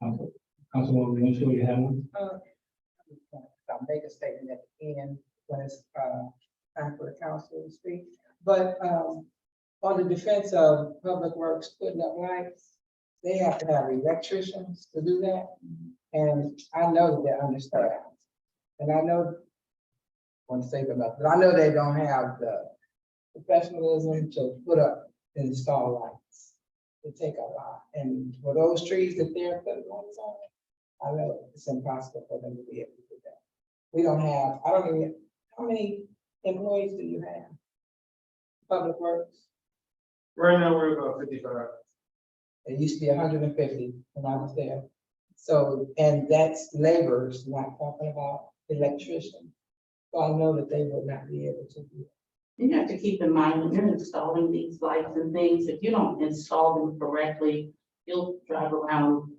Councilwoman, you sure you have one? I'll make a statement at the end when it's time for the council to speak. But on the defense of Public Works putting up lights, they have to have electricians to do that. And I know that they're understaffed. And I know, I want to say about, but I know they don't have the professionalism to put up and install lights. It take a lot. And for those trees that they're putting lights on, I know it's impossible for them to be able to do that. We don't have, I don't even, how many employees do you have? Public Works? Right now, we're about 55. It used to be 150 when I was there. So, and that's laborers, not talking about electricians. So I know that they would not be able to do it. You have to keep in mind when you're installing these lights and things, if you don't install them correctly, you'll drive around,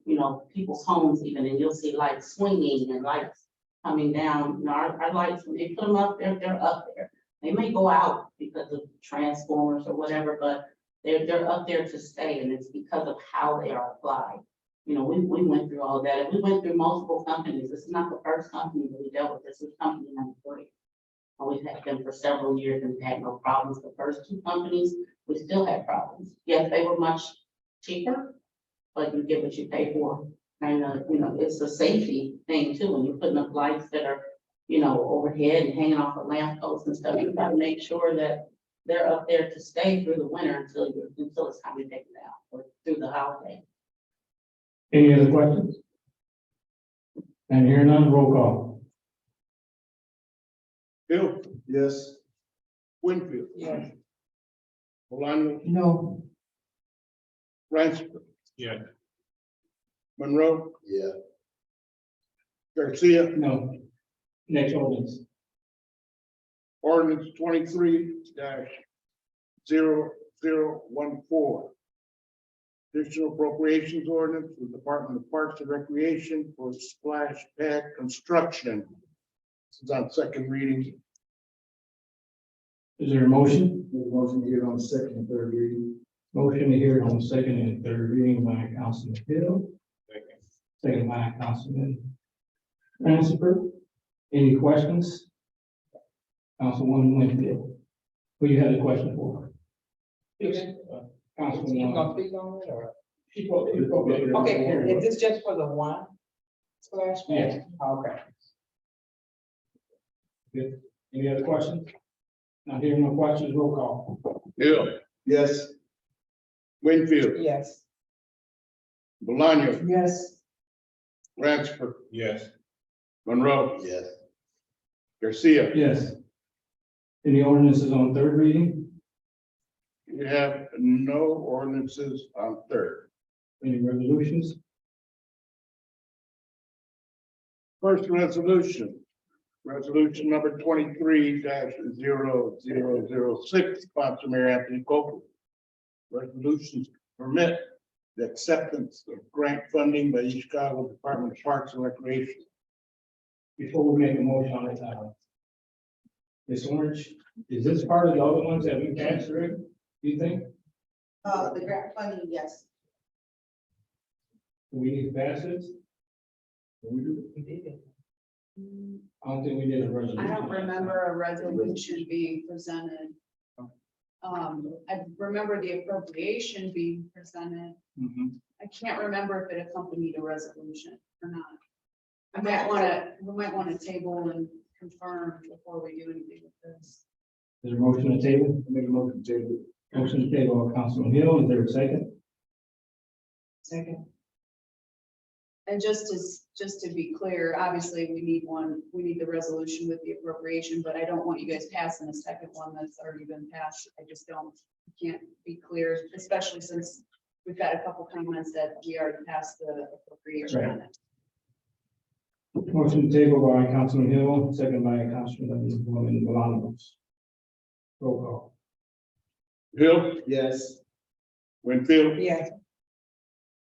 people's homes even, and you'll see lights swinging and lights coming down. Our lights, when they put them up, they're up there. They may go out because of transformers or whatever, but they're up there to stay, and it's because of how they are applied. We went through all of that, and we went through multiple companies. This is not the first company that we dealt with. This is company number 3. And we've had them for several years and had no problems. The first 2 companies, we still had problems. Yes, they were much cheaper, but you get what you pay for. And, it's a safety thing too. When you're putting up lights that are, overhead and hanging off of lamp posts and stuff, you gotta make sure that, they're up there to stay through the winter until it's time to take it out, or through the holiday. Any other questions? And here none, roll call. Hill, Yes. Winfield. Yes. Maloney, No, Ransford, Yeah. Monroe, Yeah. Garcia, No. Next ordinance. ordinance 23-0014. Additional appropriations ordinance for the Department of Parks and Recreation for splash pad construction. This is on second reading. Is there a motion? Make a motion to hear it on second and third reading. Motion to hear it on second and third reading by Councilman Hill, Second. second by Councilman Ransford. Any questions? Councilwoman Winfield, who you had a question for? Councilman. You gonna speak on it, or? She spoke- she spoke at the- Okay, is this just for the one splash pad? Yes. Okay. Good. Any other questions? Not hearing no questions, roll call. Hill, Yes. Winfield, Yes. Maloney, yes, Ransford, Yes. Monroe, Yes. Garcia. Yes. Any ordinances on third reading? We have no ordinances on third. Any resolutions? First resolution, resolution number 23-0006, sponsor Mayor Anthony Copeland. Resolutions permit the acceptance of grant funding by the Chicago Department of Parks and Recreation. Before we make a motion on it, Ms. Orange, is this part of the other ones that we passed through, do you think? The grant funding, yes. Do we need to pass this? I don't think we did a resolution. I don't remember a resolution being presented. I remember the appropriation being presented. Mhm. I can't remember if it accompanied a resolution or not. We might want to table and confirm before we do anything with this. Is there a motion to table? Make a motion to table. Motion to table by Councilman Hill, is there a second? second, And just to be clear, obviously, we need the resolution with the appropriation, but I don't want you guys passing a second one that's already been passed. I just can't be clear, especially since we've got a couple comments that we already passed the appropriation on it. Motion to table by Councilman Hill, second by Councilman Bolanos. Roll call. Hill, Yes. Winfield, Yes.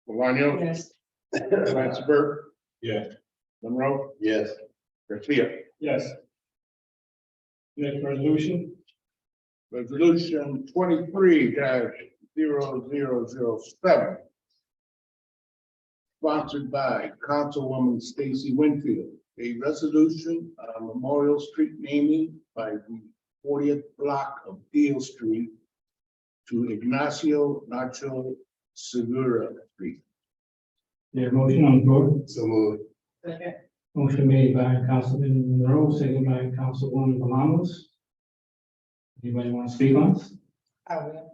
Maloney, yes, Ransford, Yes. Monroe, Yes. Garcia. Yes. Next resolution? Resolution 23-0007. Sponsored by Councilwoman Stacy Winfield, a resolution on Memorial Street naming by the 40th block of Deal Street to Ignacio Nacho Segura Street. There a motion on the floor? So moved. Motion made by Councilman Monroe, second by Councilwoman Bolanos. Anybody want to speak on this? I will.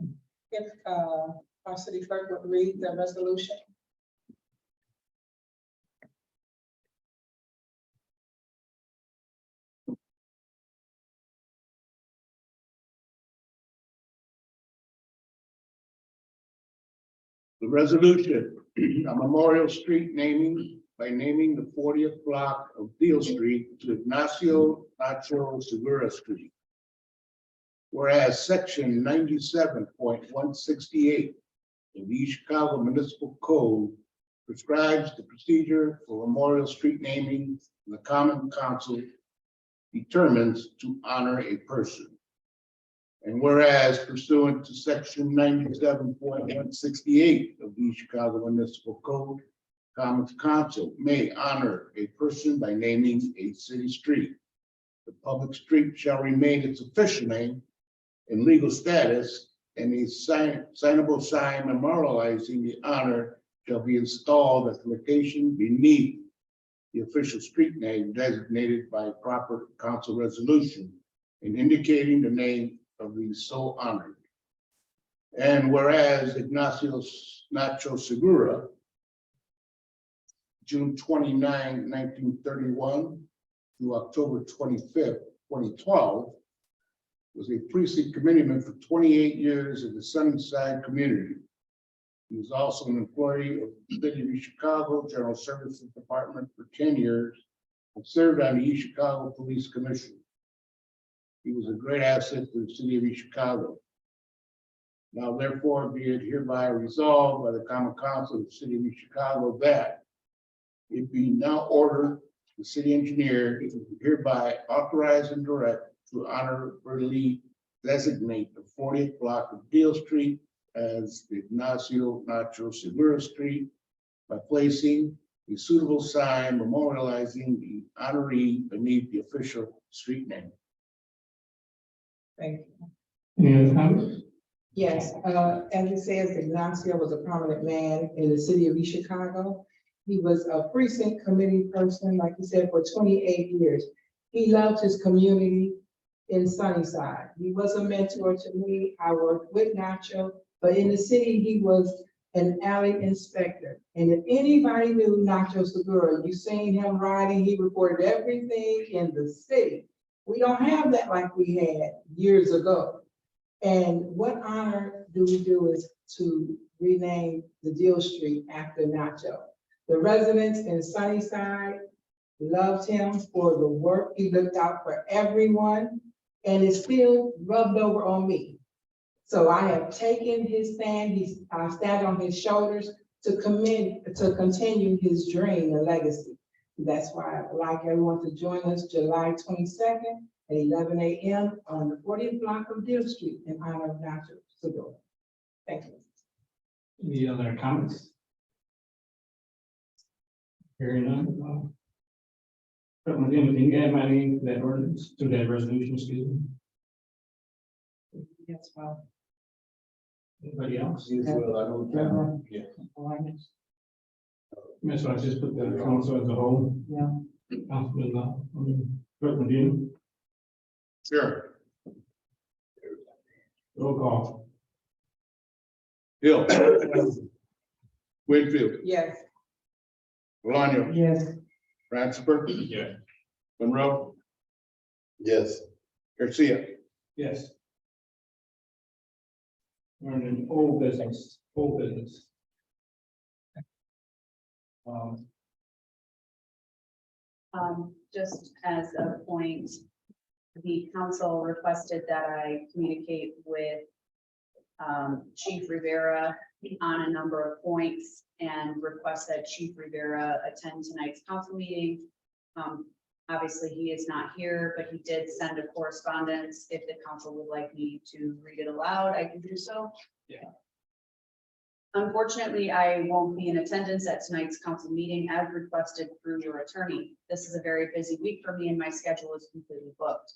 If, our city clerk would read the resolution. The resolution on Memorial Street naming by naming the 40th block of Deal Street to Ignacio Nacho Segura Street. Whereas section 97.168 of the East Chicago Municipal Code prescribes the procedure for Memorial Street naming, and the Common Council determines to honor a person. And whereas pursuant to section 97.168 of the Chicago Municipal Code, Common Council may honor a person by naming a city street. The public street shall remain its official name and legal status, and a signable sign memorializing the honor shall be installed at the location beneath the official street name designated by proper council resolution and indicating the name of the so honored. And whereas Ignacio Nacho Segura, June 29, 1931 to October 25th, 2012, was a precinct committeeman for 28 years in the Sunnyside community. He was also an employee of the City of East Chicago General Services Department for 10 years and served on the East Chicago Police Commission. He was a great asset to the City of East Chicago. Now therefore be it hereby resolved by the Common Council of the City of East Chicago that it be now ordered the city engineer is hereby authorized and direct to honorably designate the 40th block of Deal Street as Ignacio Nacho Segura Street by placing a suitable sign memorializing the honoree beneath the official street name. Thank you. Any other comments? Yes, as it says, Ignacio was a prominent man in the city of East Chicago. He was a precinct committee person, like you said, for 28 years. He loved his community in Sunnyside. He was a mentor to me. I worked with Nacho, but in the city, he was an alley inspector. And if anybody knew Nacho Segura, you seen him riding, he reported everything in the city. We don't have that like we had years ago. And what honor do we do is to rename the Deal Street after Nacho. The residents in Sunnyside loved him for the work. He looked out for everyone, and it's still rubbed over on me. So I have taken his stand, I stand on his shoulders to continue his dream and legacy. That's why I'd like everyone to join us July 22nd at 11 a.m. on the 40th block of Deal Street in honor of Nacho Segura. Thank you. Any other comments? Hearing none. Can you add my name to that ordinance, to that resolution, excuse me? Yes, well. Anybody else? Yes, well, I know. Yeah. Alignments. So I just put the council as a whole. Yeah. Councilman, Clerk Medina, Sure. roll call. Hill. Winfield. Yes. Bolaño. Yes. Ratzenberg. Yeah. Monroe. Yes. Garcia. Yes. We're in old business, old business. Just as a point, the council requested that I communicate with Chief Rivera on a number of points and request that Chief Rivera attend tonight's council meeting. Obviously, he is not here, but he did send a correspondence. If the council would like me to read it aloud, I can do so. Yeah. Unfortunately, I won't be in attendance at tonight's council meeting as requested through your attorney. This is a very busy week for me and my schedule is completely booked.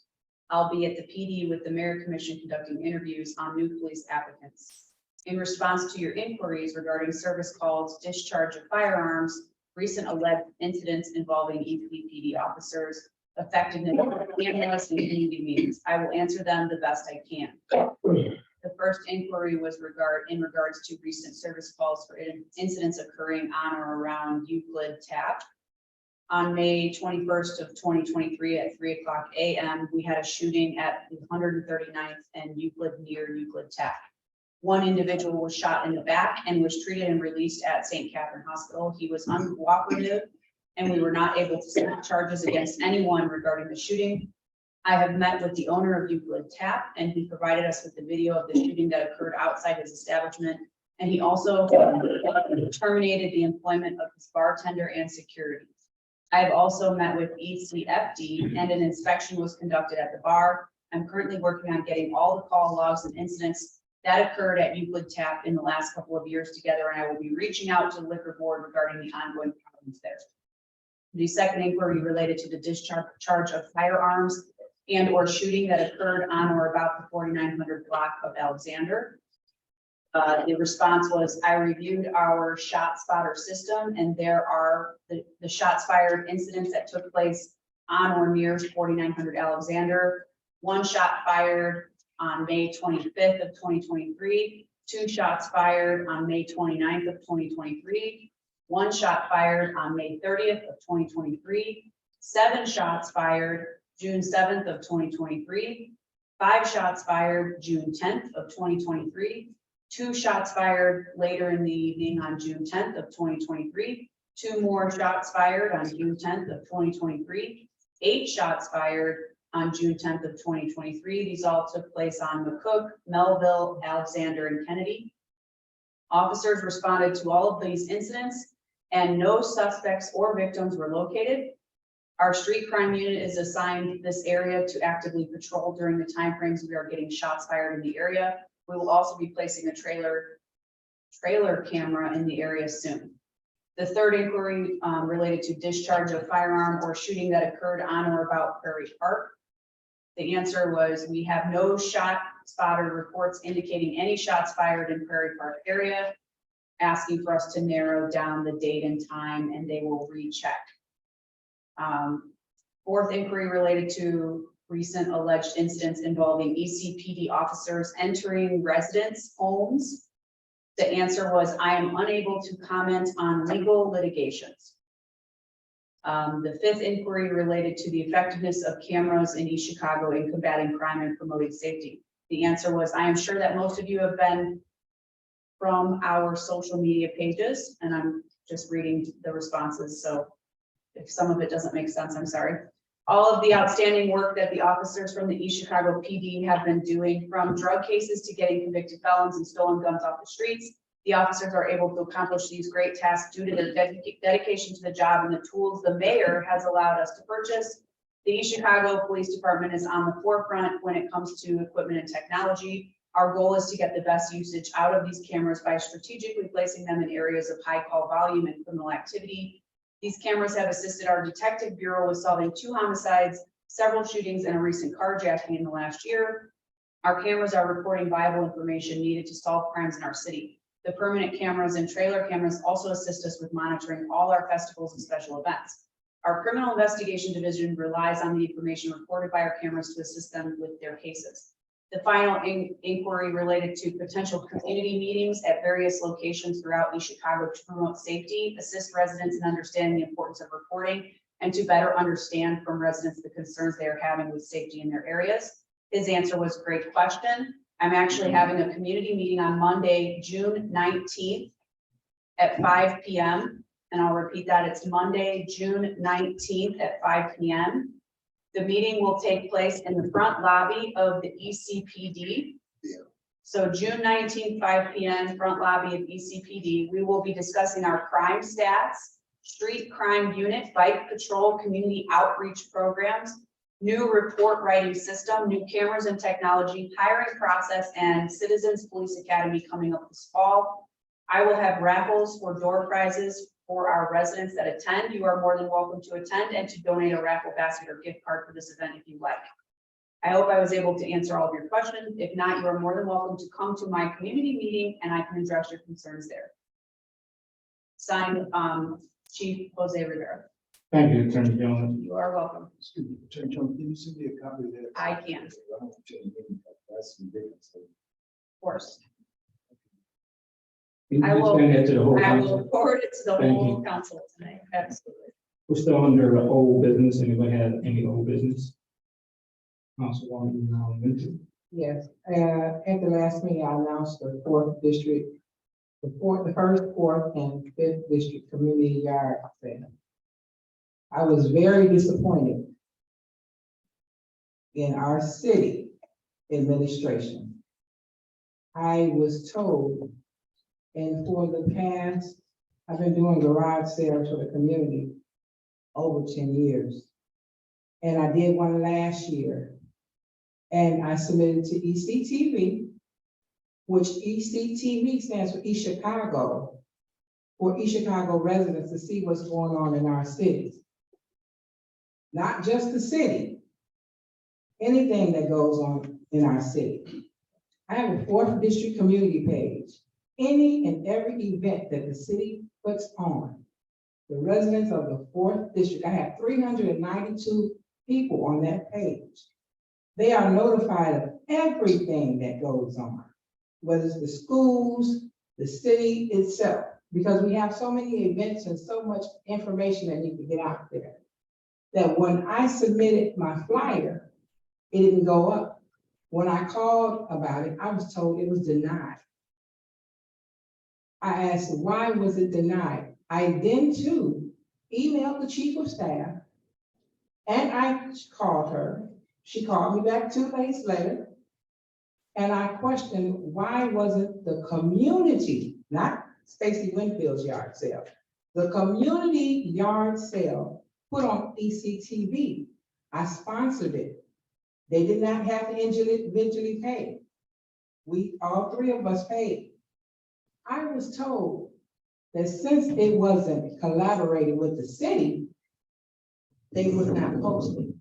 I'll be at the PD with the Mayor Commission conducting interviews on new police applicants. In response to your inquiries regarding service calls, discharge of firearms, recent alleged incidents involving EPPD officers, effectiveness of cameras and community meetings, I will answer them the best I can. The first inquiry was in regards to recent service calls for incidents occurring on or around Euclid Tap. On May 21st of 2023 at 3:00 a.m., we had a shooting at the 139th and Euclid near Euclid Tap. One individual was shot in the back and was treated and released at St. Catherine Hospital. He was uncooperative and we were not able to set charges against anyone regarding the shooting. I have met with the owner of Euclid Tap and he provided us with the video of the shooting that occurred outside his establishment. And he also terminated the employment of his bartender and security. I have also met with ECFD and an inspection was conducted at the bar. I'm currently working on getting all the call logs and incidents that occurred at Euclid Tap in the last couple of years together, and I will be reaching out to the liquor board regarding the ongoing problems there. The second inquiry related to the discharge of firearms and or shooting that occurred on or about the 4900 block of Alexander. The response was, I reviewed our shot spotter system and there are the shots fired incidents that took place on or near 4900 Alexander. One shot fired on May 25th of 2023, 2 shots fired on May 29th of 2023, 1 shot fired on May 30th of 2023, 7 shots fired June 7th of 2023, 5 shots fired June 10th of 2023, 2 shots fired later in the evening on June 10th of 2023, 2 more shots fired on June 10th of 2023, 8 shots fired on June 10th of 2023. These all took place on McCook, Melville, Alexander, and Kennedy. Officers responded to all of these incidents and no suspects or victims were located. Our street crime unit is assigned this area to actively patrol during the timeframes we are getting shots fired in the area. We will also be placing a trailer camera in the area soon. The third inquiry related to discharge of firearm or shooting that occurred on or about Prairie Park. The answer was we have no shot spotter reports indicating any shots fired in Prairie Park area, asking for us to narrow down the date and time, and they will recheck. Fourth inquiry related to recent alleged incidents involving ECPD officers entering residents' homes. The answer was, I am unable to comment on legal litigations. The fifth inquiry related to the effectiveness of cameras in East Chicago in combating crime and promoting safety. The answer was, I am sure that most of you have been from our social media pages, and I'm just reading the responses. So if some of it doesn't make sense, I'm sorry. All of the outstanding work that the officers from the East Chicago PD have been doing, from drug cases to getting convicted felons and stolen guns off the streets, the officers are able to accomplish these great tasks due to their dedication to the job and the tools the mayor has allowed us to purchase. The East Chicago Police Department is on the forefront when it comes to equipment and technology. Our goal is to get the best usage out of these cameras by strategically placing them in areas of high call volume and criminal activity. These cameras have assisted our detective bureau with solving 2 homicides, several shootings, and a recent carjacking in the last year. Our cameras are recording vital information needed to solve crimes in our city. The permanent cameras and trailer cameras also assist us with monitoring all our festivals and special events. Our criminal investigation division relies on the information recorded by our cameras to assist them with their cases. The final inquiry related to potential community meetings at various locations throughout East Chicago to promote safety, assist residents in understanding the importance of reporting, and to better understand from residents the concerns they are having with safety in their areas. His answer was, great question. I'm actually having a community meeting on Monday, June 19th at 5 p.m. And I'll repeat that, it's Monday, June 19th at 5 p.m. The meeting will take place in the front lobby of the ECPD. So June 19th, 5 p.m., front lobby of ECPD. We will be discussing our crime stats, street crime unit, bike patrol, community outreach programs, new report writing system, new cameras and technology, hiring process, and Citizens Police Academy coming up this fall. I will have raffles for door prizes for our residents that attend. You are more than welcome to attend and to donate a raffle basket or gift card for this event if you like. I hope I was able to answer all of your questions. If not, you are more than welcome to come to my community meeting and I can address your concerns there. Signed, Chief Jose Rivera. Thank you, Attorney General. You are welcome. Excuse me, Attorney General, can you send me a copy of that? I can. That's ridiculous. Of course. Can you I will- send that to the whole I will council? forward it to the Thank whole you. council tonight. Absolutely. We're still under the old business. Anybody have any old business? Councilwoman Winter. Yes, at the last meeting, I announced the 4th district, the 1st, 4th, and 5th district community yard sale. I was very disappointed in our city administration. I was told, and for the past, I've been doing garage sales for the community over 10 years. And I did one last year. And I submitted to ECTV, which ECTV stands for East Chicago, for East Chicago residents to see what's going on in our cities. Not just the city, anything that goes on in our city. I have a 4th district community page. Any and every event that the city puts on, the residents of the 4th district, I have 392 people on that page. They are notified of everything that goes on, whether it's the schools, the city itself, because we have so many events and so much information that need to get out there. That when I submitted my flyer, it didn't go up. When I called about it, I was told it was denied. I asked, why was it denied? I then too emailed the chief of staff and I called her. She called me back 2 days later. And I questioned, why wasn't the community, not Stacy Winfield's yard sale, the community yard sale put on ECTV? I sponsored it. They did not have to individually pay. All 3 of us paid. I was told that since it wasn't collaborated with the city, they would not post it.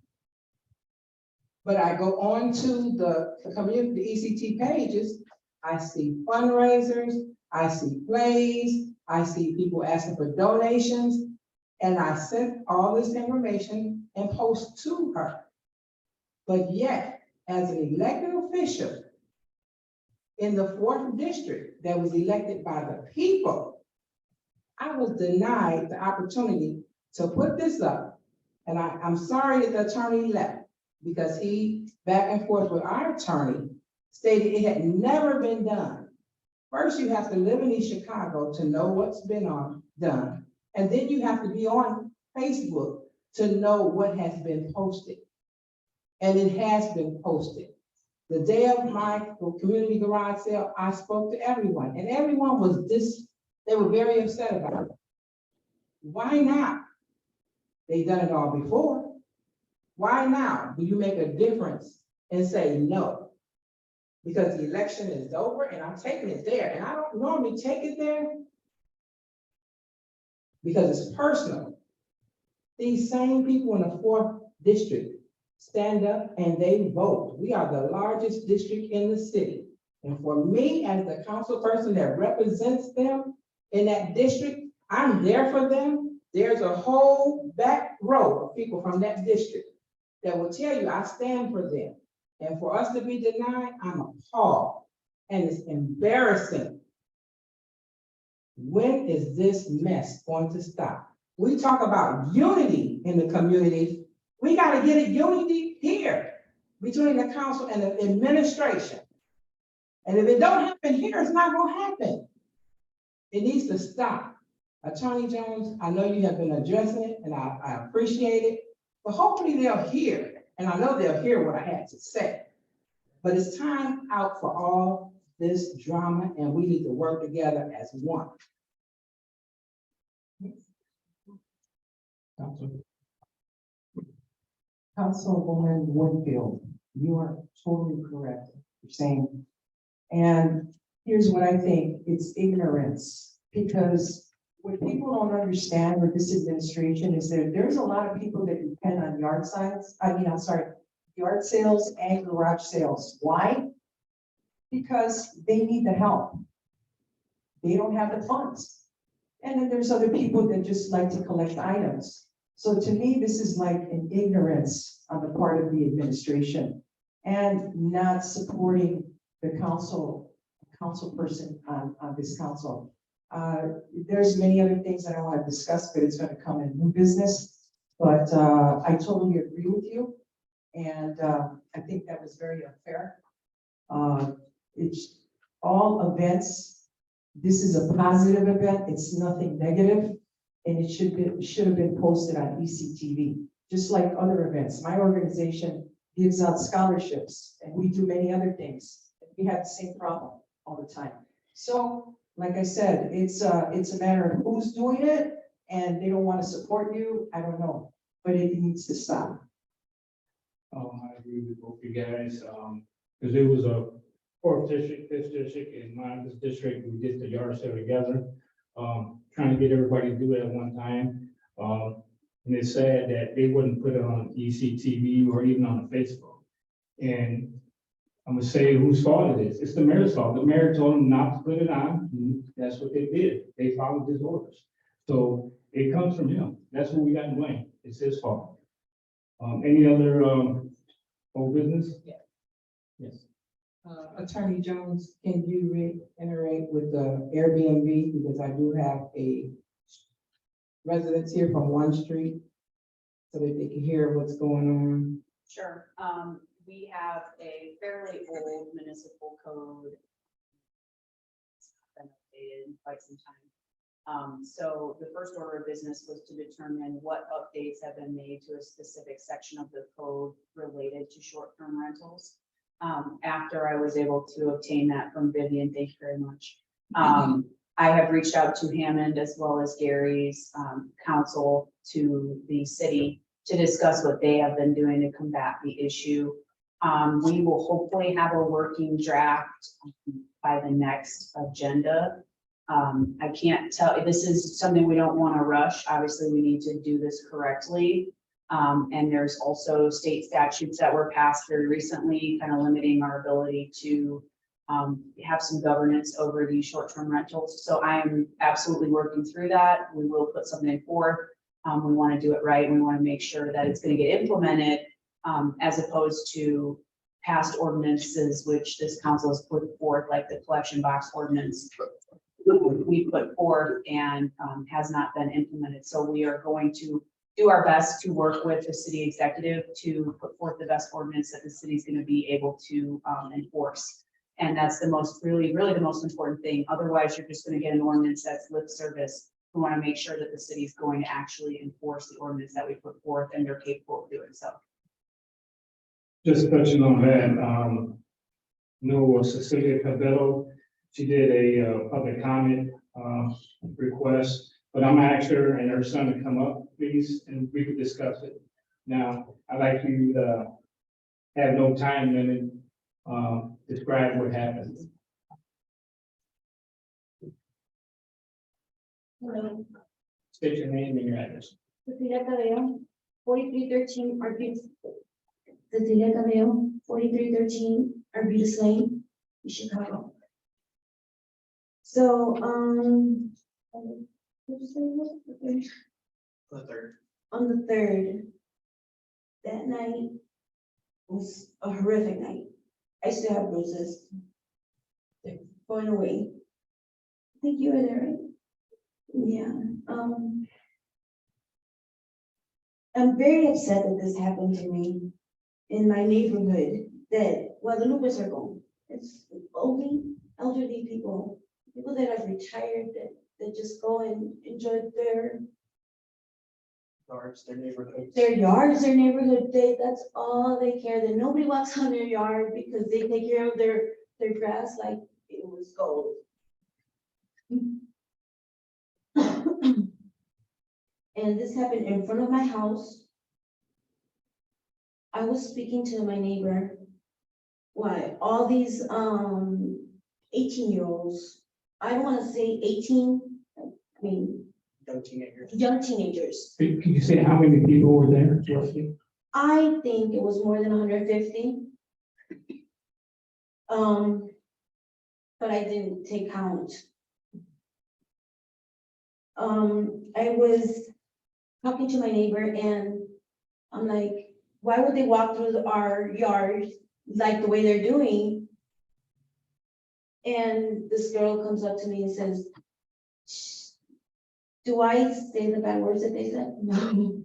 But I go on to the community, the ECT pages, I see fundraisers, I see plays, I see people asking for donations, and I sent all this information and post to her. But yet, as an elected official in the 4th district that was elected by the people, I was denied the opportunity to put this up. And I'm sorry that the attorney left, because he, back and forth with our attorney, stated it had never been done. First, you have to live in East Chicago to know what's been done. And then you have to be on Facebook to know what has been posted. And it has been posted. The day of my community garage sale, I spoke to everyone, and everyone was they were very upset about it. Why not? They've done it all before. Why now do you make a difference and say no? Because the election is over and I'm taking it there, and I don't normally take it there because it's personal. These same people in the 4th district stand up and they vote. We are the largest district in the city. And for me, as the council person that represents them in that district, I'm there for them. There's a whole back row of people from that district that will tell you I stand for them. And for us to be denied, I'm appalled. And it's embarrassing. When is this mess going to stop? We talk about unity in the community. We got to get it unity here between the council and the administration. And if it don't happen here, it's not going to happen. It needs to stop. Attorney Jones, I know you have been addressing it and I appreciate it, but hopefully they'll hear, and I know they'll hear what I had to say. But it's time out for all this drama and we need to work together as one. Councilwoman Winfield, you are totally correct. You're saying, and here's what I think, it's ignorance, because what people don't understand with this administration is that there's a lot of people that depend on yard sales and garage sales. Why? Because they need the help. They don't have the funds. And then there's other people that just like to collect items. So to me, this is like an ignorance on the part of the administration and not supporting the council person on this council. There's many other things that I want to discuss, but it's going to come in new business. But I totally agree with you. And I think that was very unfair. It's all events. This is a positive event. It's nothing negative. And it should have been posted on ECTV, just like other events. My organization gives out scholarships and we do many other things. We have the same problem all the time. So, like I said, it's a matter of who's doing it and they don't want to support you. I don't know, but it needs to stop. I agree with both you guys, because it was a 4th district, 5th district, and this district, we did the yard sale together. Trying to get everybody to do it at one time. And it's sad that they wouldn't put it on ECTV or even on Facebook. And I'm gonna say whose fault it is. It's the mayor's fault. The mayor told them not to put it on. And that's what they did. They followed his orders. So it comes from him. That's who we got to blame. It's his fault. Any other old business? Yeah. Yes. Attorney Jones, can you reiterate with the Airbnb, because I do have a residents here from one street, so that they can hear what's going on. Sure. We have a fairly old municipal code. It's been updated in quite some time. So the first order of business was to determine what updates have been made to a specific section of the code related to short-term rentals. After I was able to obtain that from Vivian, thank you very much. I have reached out to Hammond as well as Gary's counsel to the city to discuss what they have been doing to combat the issue. We will hopefully have a working draft by the next agenda. I can't tell, this is something we don't want to rush. Obviously, we need to do this correctly. And there's also state statutes that were passed very recently, kind of limiting our ability to have some governance over these short-term rentals. So I am absolutely working through that. We will put something forth. We want to do it right. We want to make sure that it's going to get implemented as opposed to past ordinances, which this council has put forth, like the collection box ordinance we put forth and has not been implemented. So we are going to do our best to work with the city executive to put forth the best ordinance that the city is going to be able to enforce. And that's the most, really the most important thing. Otherwise, you're just going to get an ordinance that's lip service. We want to make sure that the city is going to actually enforce the ordinance that we put forth, and they're capable of doing so. Just touching on that, no, Cecilia Cabello, she did a public comment request, but I'm gonna ask her and her son to come up, please, and we could discuss it. Now, I'd like you to have no time limit, describe what happened. Hello, State your name and your address. Cecilia Cabello, 4313 Arbutus. Cecilia Cabello, 4313 Arbutus Lane, in Chicago. So, what'd you say it was? The third. On the 3rd, that night was a horrific night. I still have bruises. They're going away. I think you were there, right? Yeah, I'm very upset that this happened to me in my neighborhood, that Guadalupe Circle, it's only elderly people that are retired, that just go and enjoy their Yards, their neighborhoods. yards, their neighborhood, that's all they care, that nobody walks on their yard because they take care of their grass like it was gold. And this happened in front of my house. I was speaking to my neighbor. Why, all these 18-year-olds, I don't want to say 18, I mean, Young teenagers. young teenagers. Can you say how many people were there, roughly? I think it was more than 150. But I didn't take count. I was talking to my neighbor and I'm like, why would they walk through our yard like the way they're doing? And this girl comes up to me and says, do I say the bad words that they said? No.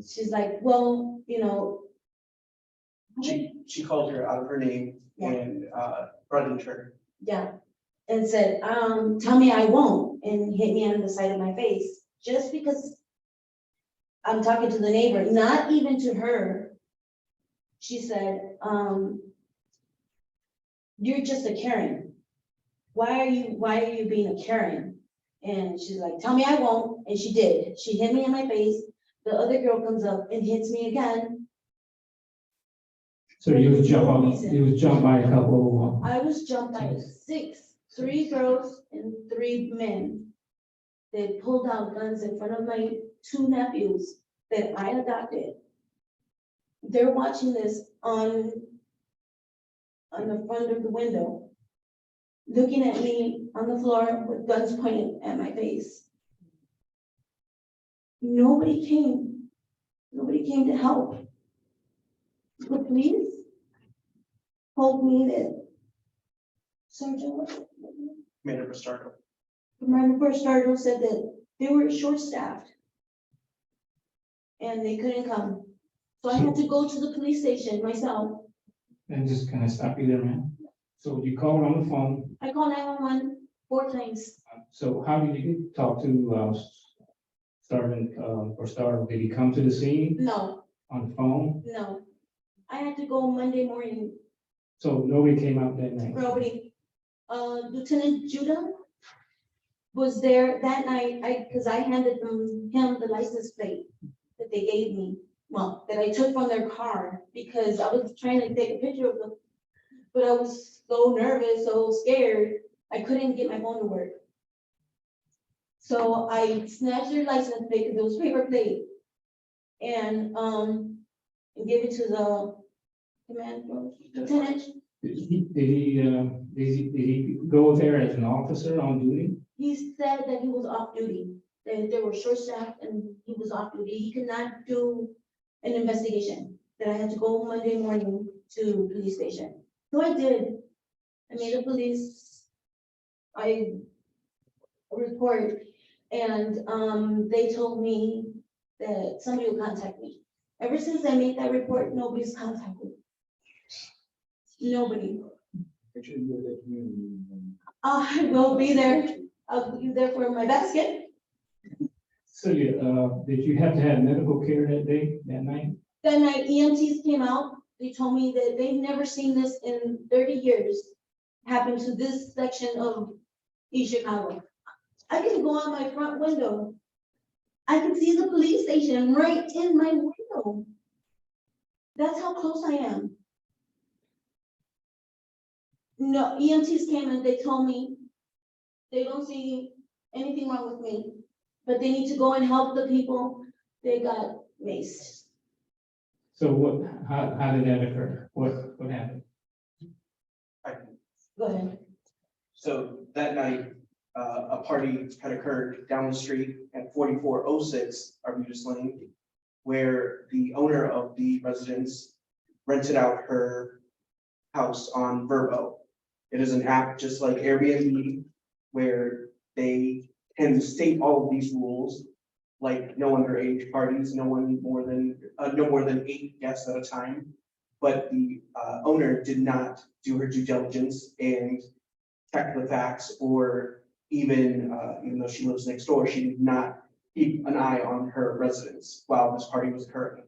She's like, well, you know. She called her out of her name and threatened her. Yeah, and said, tell me I won't, and hit me on the side of my face, just because I'm talking to the neighbor, not even to her. She said, you're just a Karen. Why are you being a Karen? And she's like, tell me I won't, and she did. She hit me in my face. The other girl comes up and hits me again. So you was jumped by a couple. I was jumped by 3 girls and 3 men. They pulled out guns in front of my 2 nephews that I adopted. They're watching this on the front of the window, looking at me on the floor with guns pointed at my face. Nobody came to help. The police told me that Sergeant, Commander Bastardo. Commander Perstardo said that they were short-staffed. And they couldn't come. So I had to go to the police station myself. And just kind of stop you there, man. So you called on the phone. I called 911 4 times. So how did you talk to, Sergeant, or Star? Did he come to the scene No, on the phone? no. I had to go Monday morning. So nobody came out that night? Nobody. Lieutenant Judah was there that night. Because I handed him the license plate that they gave me. Well, that I took from their car because I was trying to take a picture of them. But I was so nervous, so scared, I couldn't get my phone to work. So I snatched their license plate, because it was paper plate. And gave it to the lieutenant. Did he go there as an officer on duty? He said that he was off duty, that they were short staffed and he was off duty. He could not do an investigation, that I had to go Monday morning to police station. So I did. I made a police, a report, and they told me that somebody will contact me. Ever since I made that report, nobody's contacted me. Nobody. Make sure you go to that community meeting. I will be there. I'll be there for my basket. So did you have to have medical care that day, that night? That night EMTs came out. They told me that they've never seen this in 30 years happen to this section of East Chicago. I can go out my front window. I can see the police station right in my window. That's how close I am. No, EMTs came and they told me they don't see anything wrong with me, but they need to go and help the people. They got maced. So how did that occur? What happened? Go ahead. So that night, a party had occurred down the street at 4406 Arbutus Lane, where the owner of the residence rented out her house on Verbo. It is an app just like Airbnb, where they can state all of these rules, like no underage parties, no more than 8 guests at a time. But the owner did not do her due diligence and check the facts, or even though she lives next door, she did not keep an eye on her residence while this party was occurring.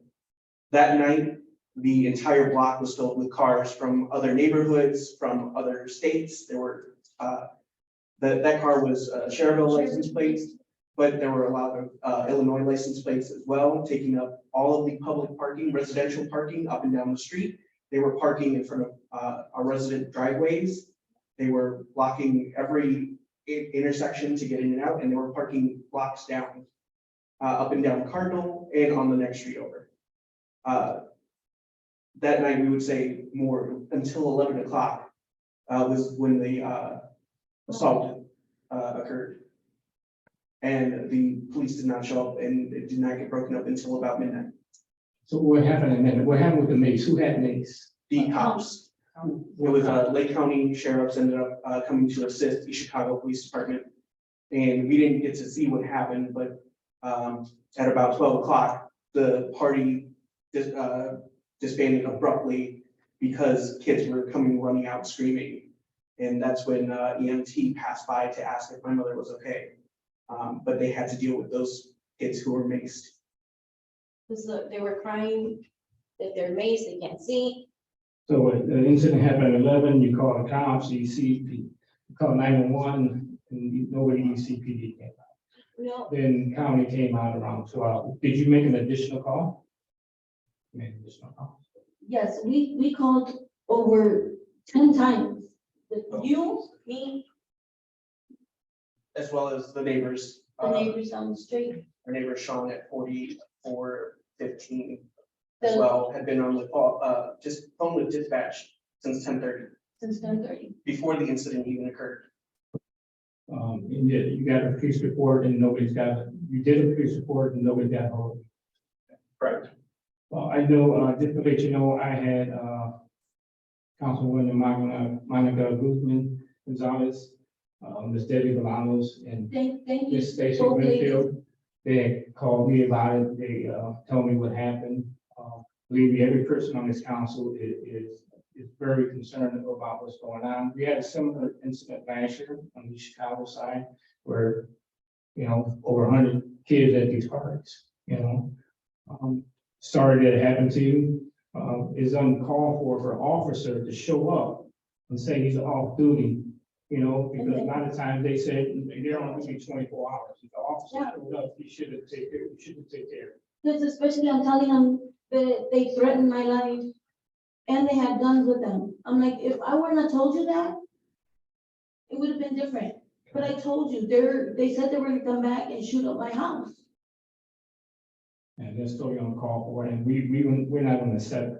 That night, the entire block was filled with cars from other neighborhoods, from other states. There were that car was Cherville license plates, but there were a lot of Illinois license plates as well, taking up all of the public parking, residential parking up and down the street. They were parking in front of our resident driveways. They were blocking every intersection to get in and out, and they were parking blocks down, up and down Cardinal and on the next street over. That night, we would say more until 11 o'clock was when the assault occurred. And the police did not show up, and it did not get broken up until about midnight. So what happened at midnight? What happened with the mace? Who had mace? The cops, it was Lake County sheriffs ended up coming to assist the Chicago Police Department. And we didn't get to see what happened, but at about 12 o'clock, the party disbanded abruptly because kids were coming running out screaming. And that's when EMT passed by to ask if my mother was okay. But they had to deal with those kids who were maced. Because they were crying that they're maced, they can't see. So the incident happened at 11, you call the cops, you call 911, and nobody CPD came out. No, Then county came out around 12. Did you make an additional call? Made an additional call. yes, we called over 10 times. You, me, As well as the neighbors. the neighbors down the street. Our neighbor Sean at 4415 as The- well had been on the call, just phone with dispatch since 10:30, Since 10:30. before the incident even occurred. And yet you got a police report and nobody's got, you did a police report and nobody got hold. Correct. Well, I know, just to let you know, I had, Councilwoman Monica Guzman Gonzalez, Ms. Debbie Bolanos, and Thank you. Ms. Stacy both ladies. Winfield. They had called me about it. They told me what happened. Believe me, every person on this council is very concerned about what's going on. We had a similar incident last year on the Chicago side where, over 100 kids at these parties, sorry that it happened to you. It's uncalled for an officer to show up and say he's off duty, because a lot of times they said they're on duty 24 hours. If the officer showed up, he should have taken care of it. Because especially I'm telling them that they threatened my life and they had guns with them. I'm like, if I wouldn't have told you that, it would have been different. But I told you, they said they were gonna come back and shoot up my house. And that's totally uncalled for, and we're not gonna accept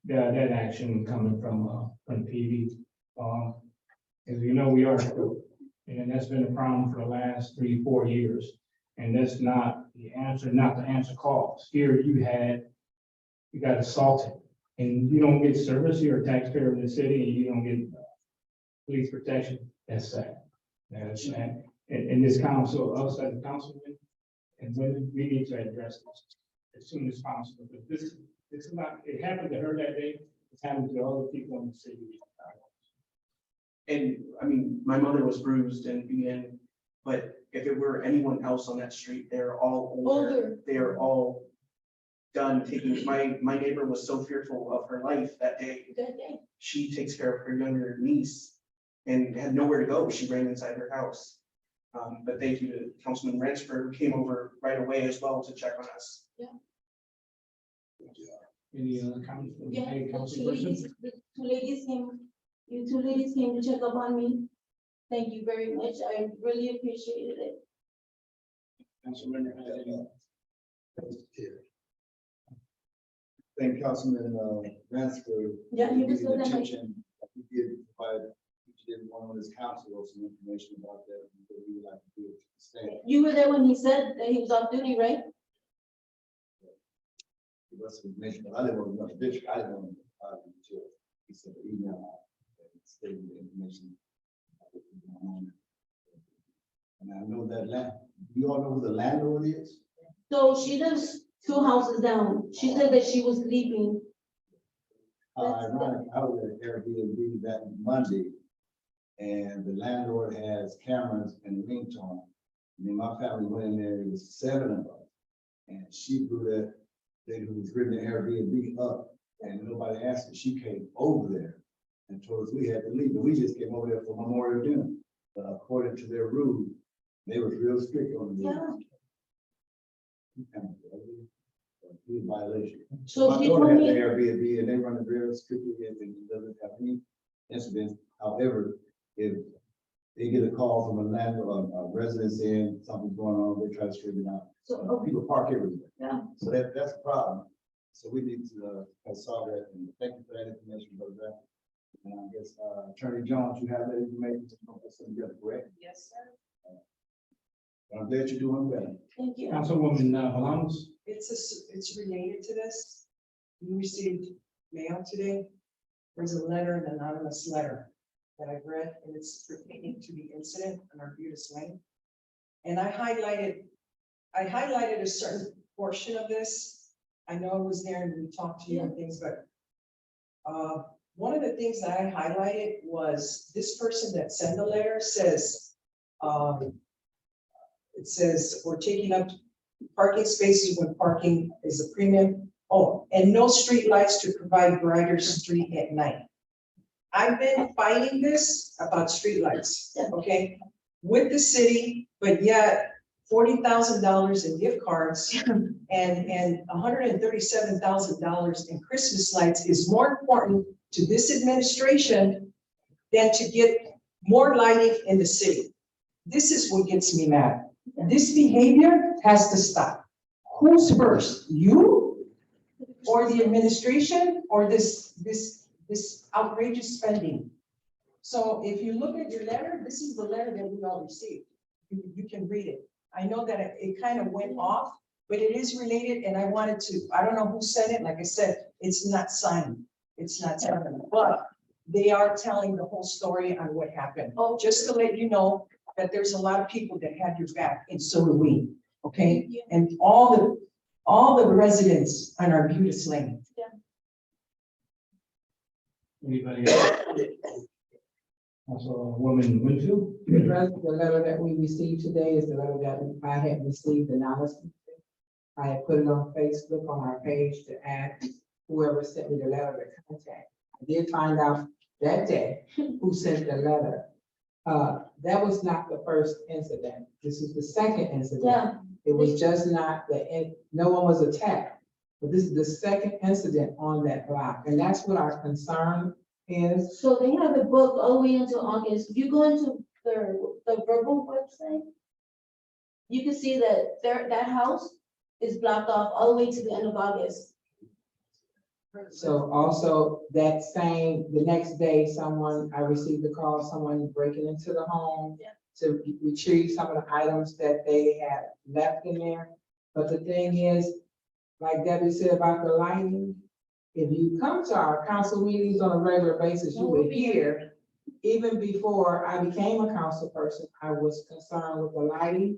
that action coming from PD. As you know, we are, and that's been a problem for the last 3-4 years. And that's not the answer, not to answer calls. Here you got assaulted, and you don't get service, you're a taxpayer in the city, and you don't get police protection. That's sad. That's sad. And this council, us as a councilman, and women, we need to address this as soon as possible. But this is not, it happened to her that day, it's happened to other people in the city. And I mean, my mother was bruised and beaten, but if it were anyone else on that street, they're all older. They are all done taking, my neighbor was so fearful of her life that day. She takes care of her younger niece and had nowhere to go. She ran inside her house. But thank you to Councilman Ransford, who came over right away as well to check on us. Any other comments? Yeah, Any the council two persons? ladies came, you two ladies came to check up on me. Thank you very much. I really appreciated it. Councilman, Thank Councilman Ransford. Yeah, he was for good at my- attention. He did provide each and every one on his council with some information about that, that we would like to do it to stand. You were there when he said that he was off duty, right? It was information, but I didn't want to know the district, I didn't want to, until he sent an email out stating the information. About what was going on. And I know that you all know who the landlord is? So she lives 2 houses down. She said that she was sleeping. Ironic, I was at Airbnb that Monday, and the landlord has cameras and ringtone. And then my family went in there, it was 7 of us, and she blew that lady who was renting the Airbnb up, and nobody asked her. She came over there and told us we had to leave, and we just came over there for Memorial Dinner. But according to their rules, they was real strict on the rules. Violation. So My she daughter told has an me, Airbnb and they run it very strictly and it doesn't have any incidents. However, if they get a call from a landlord, a resident saying something's going on, they try to straighten it out. so, People park everywhere. Yeah. So that's a problem. So we need to solve that, and thank you for that information, brother. And I guess Attorney Jones, you have that information, correct? Yes, sir. I'm glad you're doing well. thank you. Councilwoman Bolanos? It's related to this. We received mail today. There's a letter, an anonymous letter that I've read, and it's pertaining to the incident on Arbutus Lane. And I highlighted a certain portion of this. I know I was there and we talked to you and things, but one of the things that I highlighted was this person that sent the letter says, it says, we're taking up parking spaces when parking is a premium. Oh, and no street lights to provide brighter street at night. I've been fighting this about street lights, okay, with the city, but yet $40,000 in gift cards and $137,000 in Christmas lights is more important to this administration than to get more lighting in the city. This is what gets me mad. This behavior has to stop. Who's first, you or the administration or this outrageous spending? So if you look at your letter, this is the letter that we all received. You can read it. I know that it kind of went off, but it is related and I wanted to, I don't know who said it. Like I said, it's not signed. It's not signed, but they are telling the whole story on what happened. Oh, Just to let you know that there's a lot of people that had your back, and so do we, okay? And all the residents on Arbutus Lane. Anybody else? Also, Woman Winfield. The letter that we received today is the letter that I had received anonymously. I had put it on Facebook on our page to ask whoever sent me the letter to contact. I did find out that day who sent the letter. That was not the first incident. This is the second incident. Yeah. It was just not no one was attacked. But this is the second incident on that block, and that's what our concern is. So they have it booked all the way into August. If you go into the verbal website, you can see that that house is blocked off all the way to the end of August. So also the next day, I received a call, someone breaking into the home to retrieve some of the items that they had left in there. But the thing is, like Debbie said about the lighting, if you come to our council meetings on a regular basis, you will hear, even before I became a council person, I was concerned with the lighting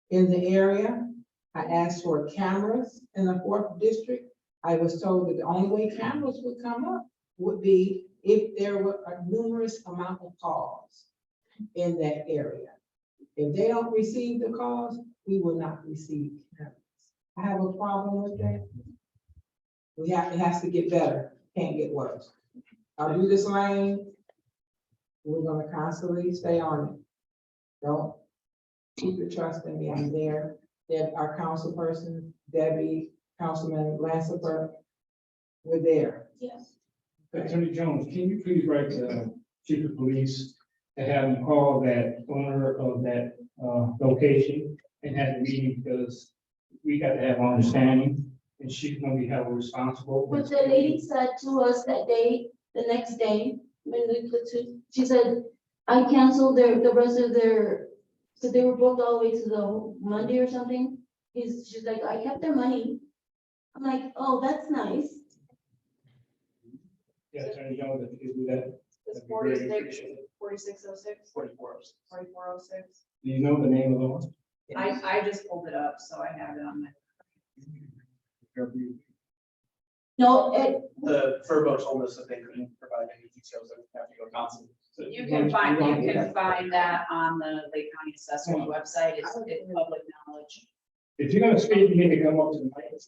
in the area. I asked for cameras in the 4th district. I was told that the only way cameras would come up would be if there were a numerous amount of calls in that area. If they don't receive the calls, we will not receive cameras. I have a problem with that. It has to get better, can't get worse. I'll do this lane. We're gonna constantly stay on it. Don't keep your trust in me, I'm there. That our council person, Debbie, Councilman Lansford, we're there. Yes. Attorney Jones, can you please write to Chief of Police to have him call that owner of that location and have a meeting, because we got to have understanding, and she's gonna be held responsible. But the lady said to us that day, the next day, when we put she said, I canceled the rest of so they were booked all the way to the Monday or something. She's like, I kept their money. I'm like, oh, that's nice. Yeah, Attorney Jones, if you could do that. It's that'd be great. 4606, 4406. Do you know the name of the one? I just pulled it up, so I have it on my. No, The Furbo told us that they couldn't provide any details, that we have to go council. So You can find that on the Lake County Assessment website. It's public knowledge. If you're gonna speak, you need to come up to the mic.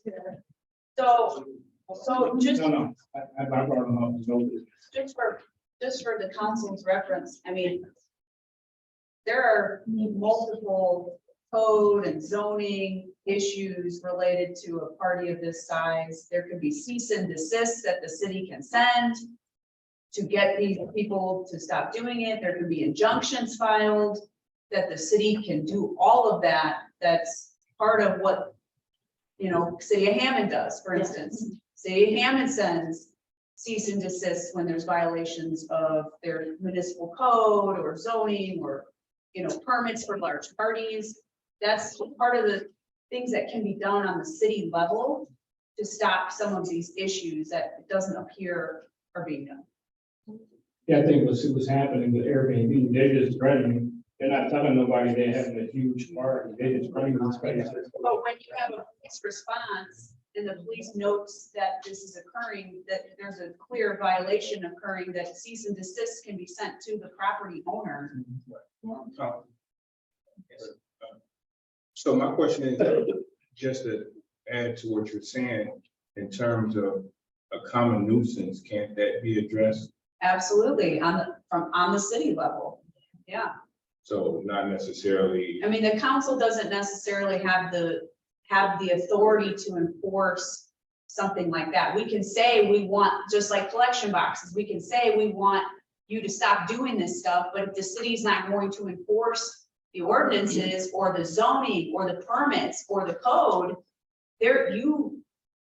So just. No, I brought them up. No. Just for the council's reference, I mean, there are multiple code and zoning issues related to a party of this size. There could be cease and desist that the city can send to get these people to stop doing it. There could be injunctions filed that the city can do all of that. That's part of what, City of Hammond does, for instance. City of Hammond sends cease and desist when there's violations of their municipal code or zoning or, permits for large parties. That's part of the things that can be done on the city level to stop some of these issues that it doesn't appear are being done. Yeah, I think what's happening with Airbnb, they're just running. They're not telling nobody they're having a huge party. They're just running these spaces. But when you have a police response and the police notes that this is occurring, that there's a clear violation occurring, that cease and desist can be sent to the property owner. So my question is, just to add to what you're saying, in terms of a common nuisance, can't that be addressed? Absolutely, on the city level. Yeah, So not necessarily, I mean, the council doesn't necessarily have the authority to enforce something like that. We can say we want, just like collection boxes, we can say we want you to stop doing this stuff, but if the city's not going to enforce the ordinances or the zoning or the permits or the code, you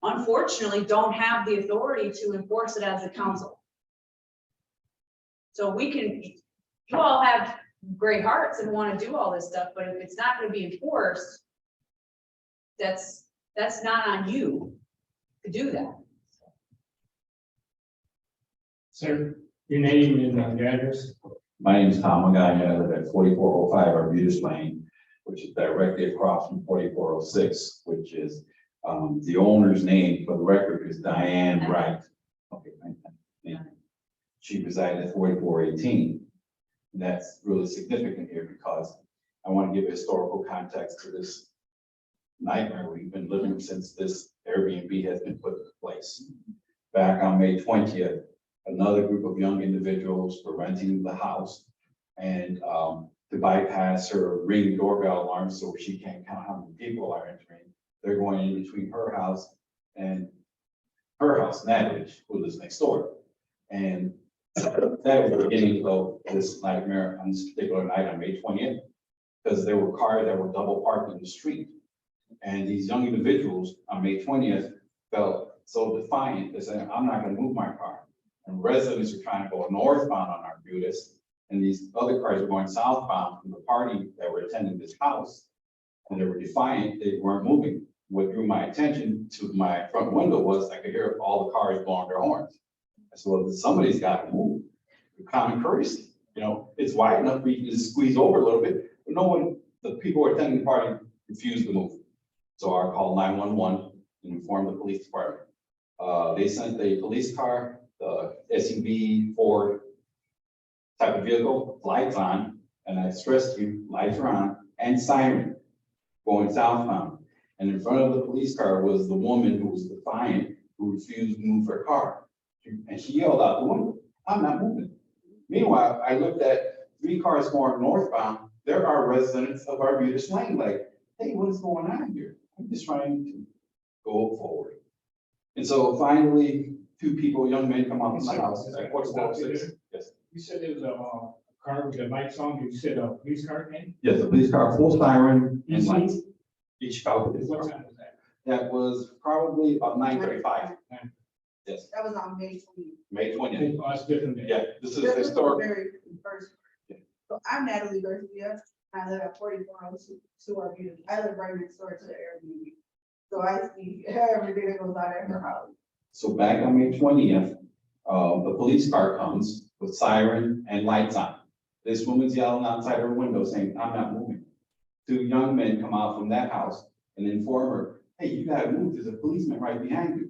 unfortunately don't have the authority to enforce it as a council. So you all have great hearts and want to do all this stuff, but if it's not going to be enforced, that's not on you to do that. Sir, Your name and your address? My name is Tom Magana. I live at 4405 Arbutus Lane, which is directly across from 4406, which is, the owner's name for the record is Diane Wright. Okay, thank you. She resided at 4418. And that's really significant here because I want to give historical context to this nightmare we've been living since this Airbnb has been put in place. Back on May 20th, another group of young individuals were renting the house and to bypass her ring doorbell alarm so she can't count how many people are entering, they're going in between her house, Natalie, who lives next door. And that was the beginning of this nightmare on this particular night on May 20th, because there were cars that were double parked in the street. And these young individuals on May 20th felt so defiant, they said, I'm not gonna move my car. And residents are trying to go northbound on Arbutus, and these other cars are going southbound from the party that were attending this house. And they were defiant, they weren't moving. What drew my attention to my front window was I could hear all the cars blowing their horns. I said, well, somebody's got to move. Common courtesy, it's wide enough for you to squeeze over a little bit, but no one, the people who are attending the party refused to move. So I called 911 and informed the police department. They sent a police car, the SUV Ford type of vehicle, lights on, and I stressed to you, lights are on, and siren going southbound. And in front of the police car was the woman who was defiant, who refused to move her car. And she yelled out the window, I'm not moving. Meanwhile, I looked at 3 cars going northbound. There are residents of Arbutus Lane like, hey, what is going on here? I'm just trying to go forward. And so finally, 2 people, young men, come out of the house. At 4406. Yes. You said there was a car with the lights on, you said a police car came? Yes, the police car, full siren and East lights. Side? Each Chicago. What time was that? That was probably about 9:35. Yes, That was on May 20th. May 20th. Oh, it's different than. Yeah, this is This was the historic. very first. So I'm Natalie Garcia. I live at 4402 Arbutus. I live right next door to the Airbnb. So I see everything that goes on at her house. So back on May 20th, the police car comes with siren and lights on. This woman's yelling outside her window saying, I'm not moving. 2 young men come out from that house and inform her, hey, you gotta move, there's a policeman right behind you.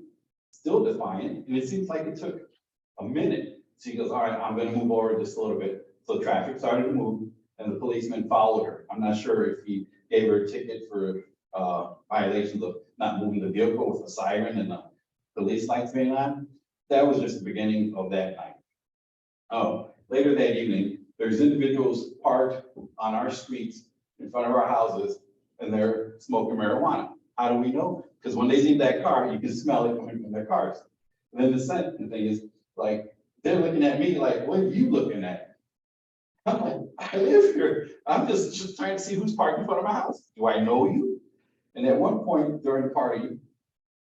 Still defiant, and it seems like it took a minute. She goes, all right, I'm gonna move over just a little bit. So traffic started to move and the policeman followed her. I'm not sure if he gave her a ticket for violations of not moving the vehicle with a siren and the police lights being on. That was just the beginning of that night. Oh, later that evening, there's individuals parked on our streets in front of our houses and they're smoking marijuana. How do we know? Because when they leave that car, you can smell it coming from their cars. And then the second thing is, like, they're looking at me like, what are you looking at? I'm like, I live here. I'm just trying to see who's parked in front of my house. Do I know you? And at one point during the party,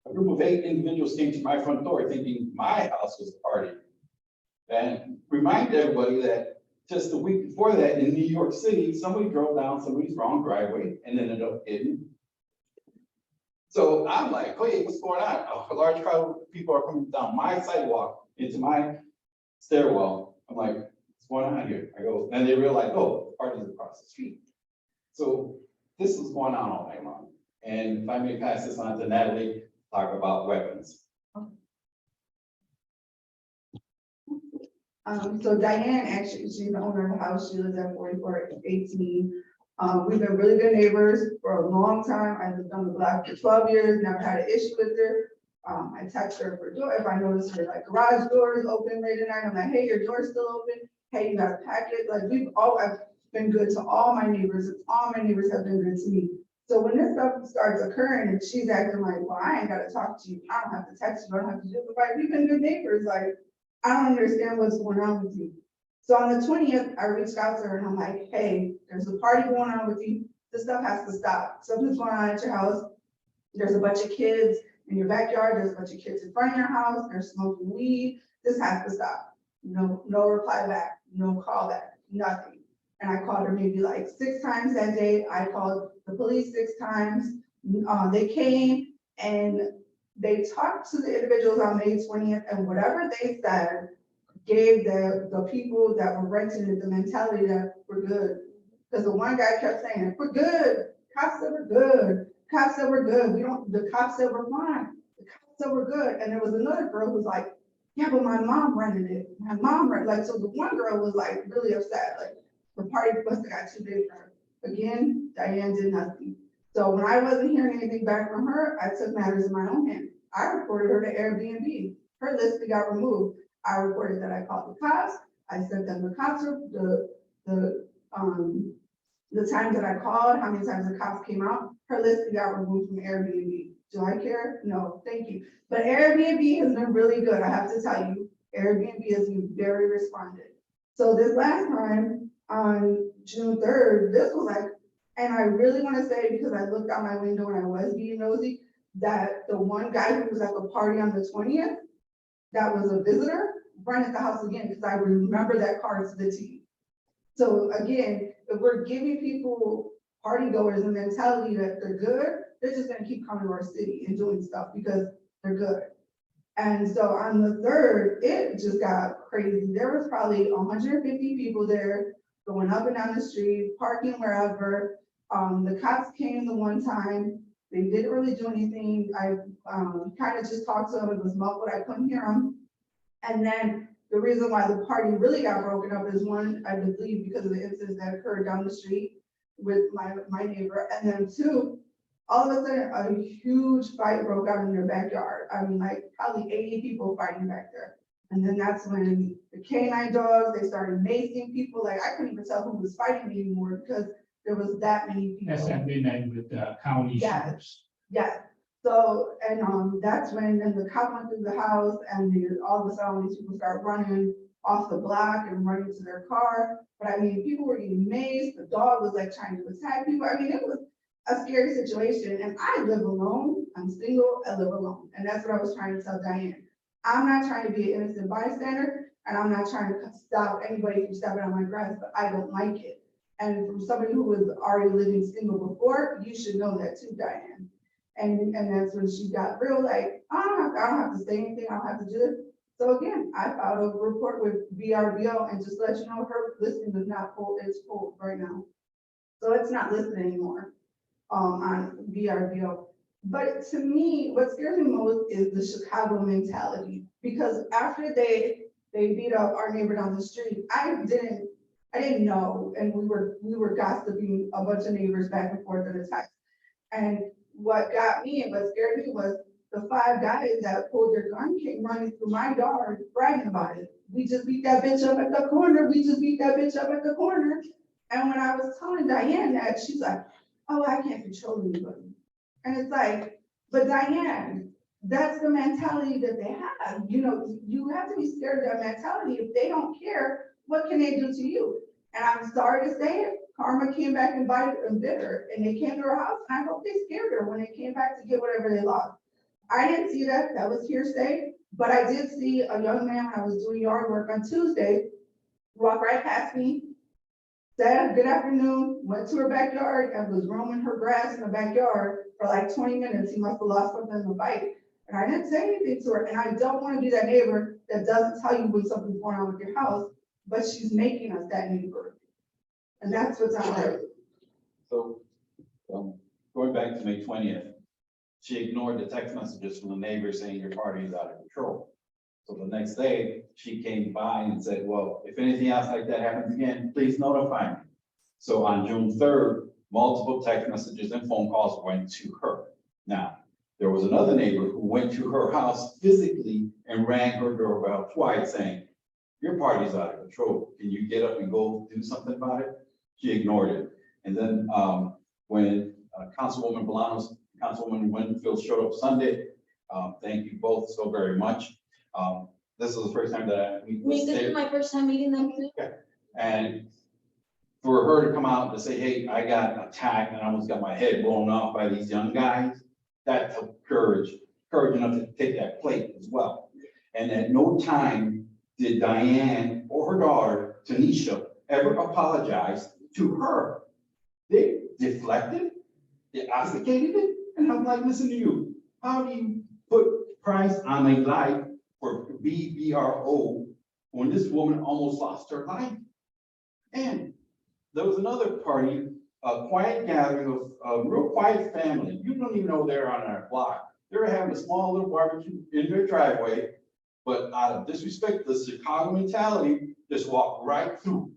a group of 8 individuals came to my front door thinking my house was a party. And remind everybody that just a week before that in New York City, somebody drove down somebody's wrong driveway and ended up hitting. So I'm like, hey, what's going on? A large crowd of people are coming down my sidewalk into my stairwell. I'm like, what's going on here? I go, and they realize, oh, the party's across the street. So this was going on all night long. And if I may pass this on to Natalie, talk about weapons. So Diane, actually, she's the owner of the house. She lives at 4418. We've been really good neighbors for a long time. I lived on the block for 12 years, never had an issue with her. I text her for door, if I notice her like garage doors open late at night, I'm like, hey, your door's still open. Hey, you got a packet. Like I've been good to all my neighbors. And all my neighbors have been good to me. So when this stuff starts occurring and she's acting like, well, I ain't gotta talk to you. I don't have to text you. I don't have to do it. But like, we've been good neighbors. Like, I don't understand what's going on with you. So on the 20th, I reached out to her and I'm like, hey, there's a party going on with you. This stuff has to stop. Something's going on at your house. There's a bunch of kids in your backyard. There's a bunch of kids in front of your house. They're smoking weed. This has to stop. No reply back, no call back, nothing. And I called her maybe like 6 times that day. I called the police 6 times. They came and they talked to the individuals on May 20th and whatever they said gave the people that were renting it the mentality that we're good. Because the one guy kept saying, we're good, cops said we're good, cops said we're good, the cops said we're fine, the cops said we're good. And there was another girl who was like, yeah, but my mom rented it, like, so the one girl was like really upset, like, the party must have got too big for her. Again, Diane did nothing. So when I wasn't hearing anything back from her, I took matters in my own hand. I reported her to Airbnb. Her listing got removed. I reported that I called the cops. I sent them the cops, the time that I called, how many times the cops came out. Her listing got removed from Airbnb. Do I care? No, thank you. But Airbnb has been really good. I have to tell you, Airbnb has been very responsive. So this last time on June 3rd, this was like, and I really want to say, because I looked out my window and I was being nosy, that the one guy who was at the party on the 20th, that was a visitor, rented the house again, because I remember that card to the T. So again, if we're giving people, party goers, a mentality that they're good, they're just gonna keep coming to our city and doing stuff because they're good. And so on the 3rd, it just got crazy. There was probably 150 people there going up and down the street, parking wherever. The cops came the one time. They didn't really do anything. I kind of just talked to them. It was muffled. I couldn't hear them. And then the reason why the party really got broken up is one, I believe, because of the incident that occurred down the street with my neighbor. And then two, all of a sudden, a huge fight broke out in their backyard. I mean, like probably 80 people fighting back there. And then that's when the canine dogs, they started macing people. Like I couldn't even tell who was fighting anymore because there was that many people. That's at midnight with county Yes. sheriffs. Yeah, so, and that's when then the cop went through the house and all of a sudden these people start running off the block and running to their car. But I mean, people were getting maced, the dog was like trying to attack people. I mean, it was a scary situation and I live alone, I'm single, I live alone. And that's what I was trying to tell Diane. I'm not trying to be an innocent bystander and I'm not trying to stop anybody from stepping on my grass, but I don't like it. And from somebody who was already living single before, you should know that too, Diane. And that's when she got real like, I don't have to say anything, I don't have to do it. So again, I filed a report with VRBO and just let you know her listing is not full, it's full right now. So it's not listed anymore on VRBO. But to me, what scares me most is the Chicago mentality. Because after they beat up our neighbor down the street, I didn't know, and we were gossiping a bunch of neighbors back and forth in the text. And what got me and what scared me was the 5 guys that pulled their gun came running through my yard bragging about it. We just beat that bitch up at the corner. We just beat that bitch up at the corner. And when I was telling Diane that, she's like, oh, I can't control anybody. And it's like, but Diane, that's the mentality that they have. You know, you have to be scared of that mentality. If they don't care, what can they do to you? And I'm sorry to say it, karma came back and bit her, and they came to her house, and I hope they scared her when they came back to get whatever they lost. I didn't see that was hearsay, but I did see a young man when I was doing yard work on Tuesday, walk right past me, said good afternoon, went to her backyard and was roaming her grass in the backyard for like 20 minutes. He must have lost something in the fight. And I didn't say anything to her, and I don't want to be that neighbor that doesn't tell you when something's going on with your house, but she's making us that neighbor. And that's what's on her. So, going back to May 20th, she ignored the text messages from the neighbor saying your party is out of control. So the next day, she came by and said, well, if anything else like that happens again, please notify me. So on June 3rd, multiple text messages and phone calls went to her. Now, there was another neighbor who went to her house physically and rang her doorbell twice saying, your party's out of control. Can you get up and go do something about it? She ignored it. And then when Councilwoman Bolanos, Councilwoman Winfield showed up Sunday, thank you both so very much. This is the first time that This is my first time meeting them too. and for her to come out and say, hey, I got attacked and I almost got my head blown off by these young guys, that took courage enough to take that plate as well. And at no time did Diane or her daughter, Tanisha, ever apologize to her. They deflected, they obfuscated it, and I'm like, listen to you, how do you put price on a life for BBRO when this woman almost lost her life. And there was another party, a quiet gathering of a real quiet family. You don't even know they're on our block. They were having a small little barbecue in their driveway, but out of disrespect, the Chicago mentality, just walked right through.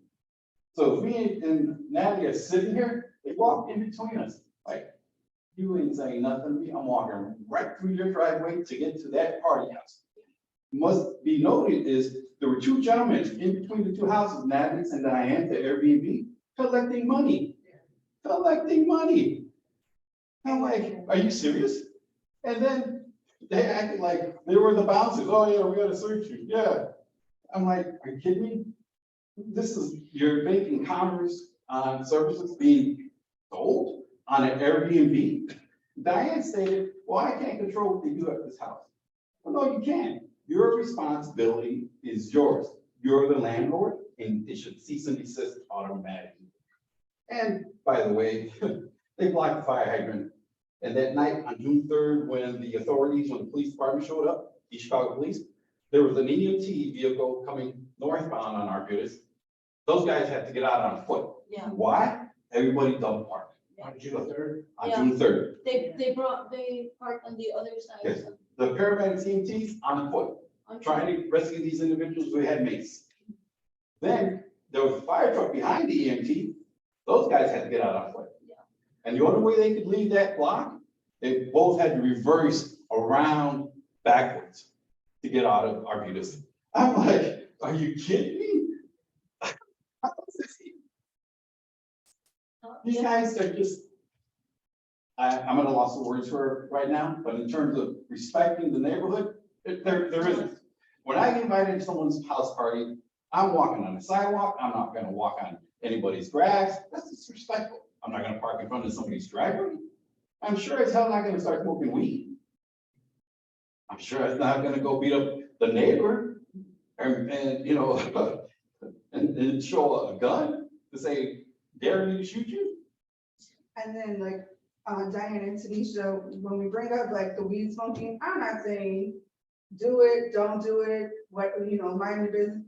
So if me and Natalie are sitting here, they walk in between us, like, you ain't saying nothing to me, I'm walking right through your driveway to get to that party house. Must be noted is, there were two gentlemen in between the two houses, Natalie's and Diane, the Airbnb, collecting money. Collecting money. I'm like, are you serious? And then they acted like they were the bouncers. Oh yeah, we gotta search you. Yeah. I'm like, are you kidding me? This is, you're making commerce on services being sold on an Airbnb. Diane stated, well, I can't control what they do at this house. Well, no, you can't. Your responsibility is yours. You're the landlord, and it should cease and desist automatically. And by the way, they blocked the fire hydrant. And that night on June 3rd, when the police department showed up, the Chicago police, there was an EMT vehicle coming northbound on Arbutus. Those guys had to get out on foot. Yeah. Why? Everybody double parked. On June 3rd. On Yeah. June 3rd. They parked on the other side. Yes. The paramedics, EMTs on foot, trying to rescue these individuals who had mace. Then there was a fire truck behind the EMT. Those guys had to get out on foot. Yeah. And the only way they could leave that block, they both had to reverse around backwards to get out of Arbutus. I'm like, are you kidding me? These guys are just, I'm at a loss of words for right now, but in terms of respecting the neighborhood, there isn't. When I get invited to someone's house party, I'm walking on the sidewalk. I'm not gonna walk on anybody's grass. That's disrespectful. I'm not gonna park in front of somebody's driveway. I'm sure as hell not gonna start smoking weed. I'm sure it's not gonna go beat up the neighbor and you know, and show a gun to say, dare me to shoot you? And then like, Diane and Tanisha, when we bring up like the weed smoking, I'm not saying do it, don't do it, what, you know, mind your business.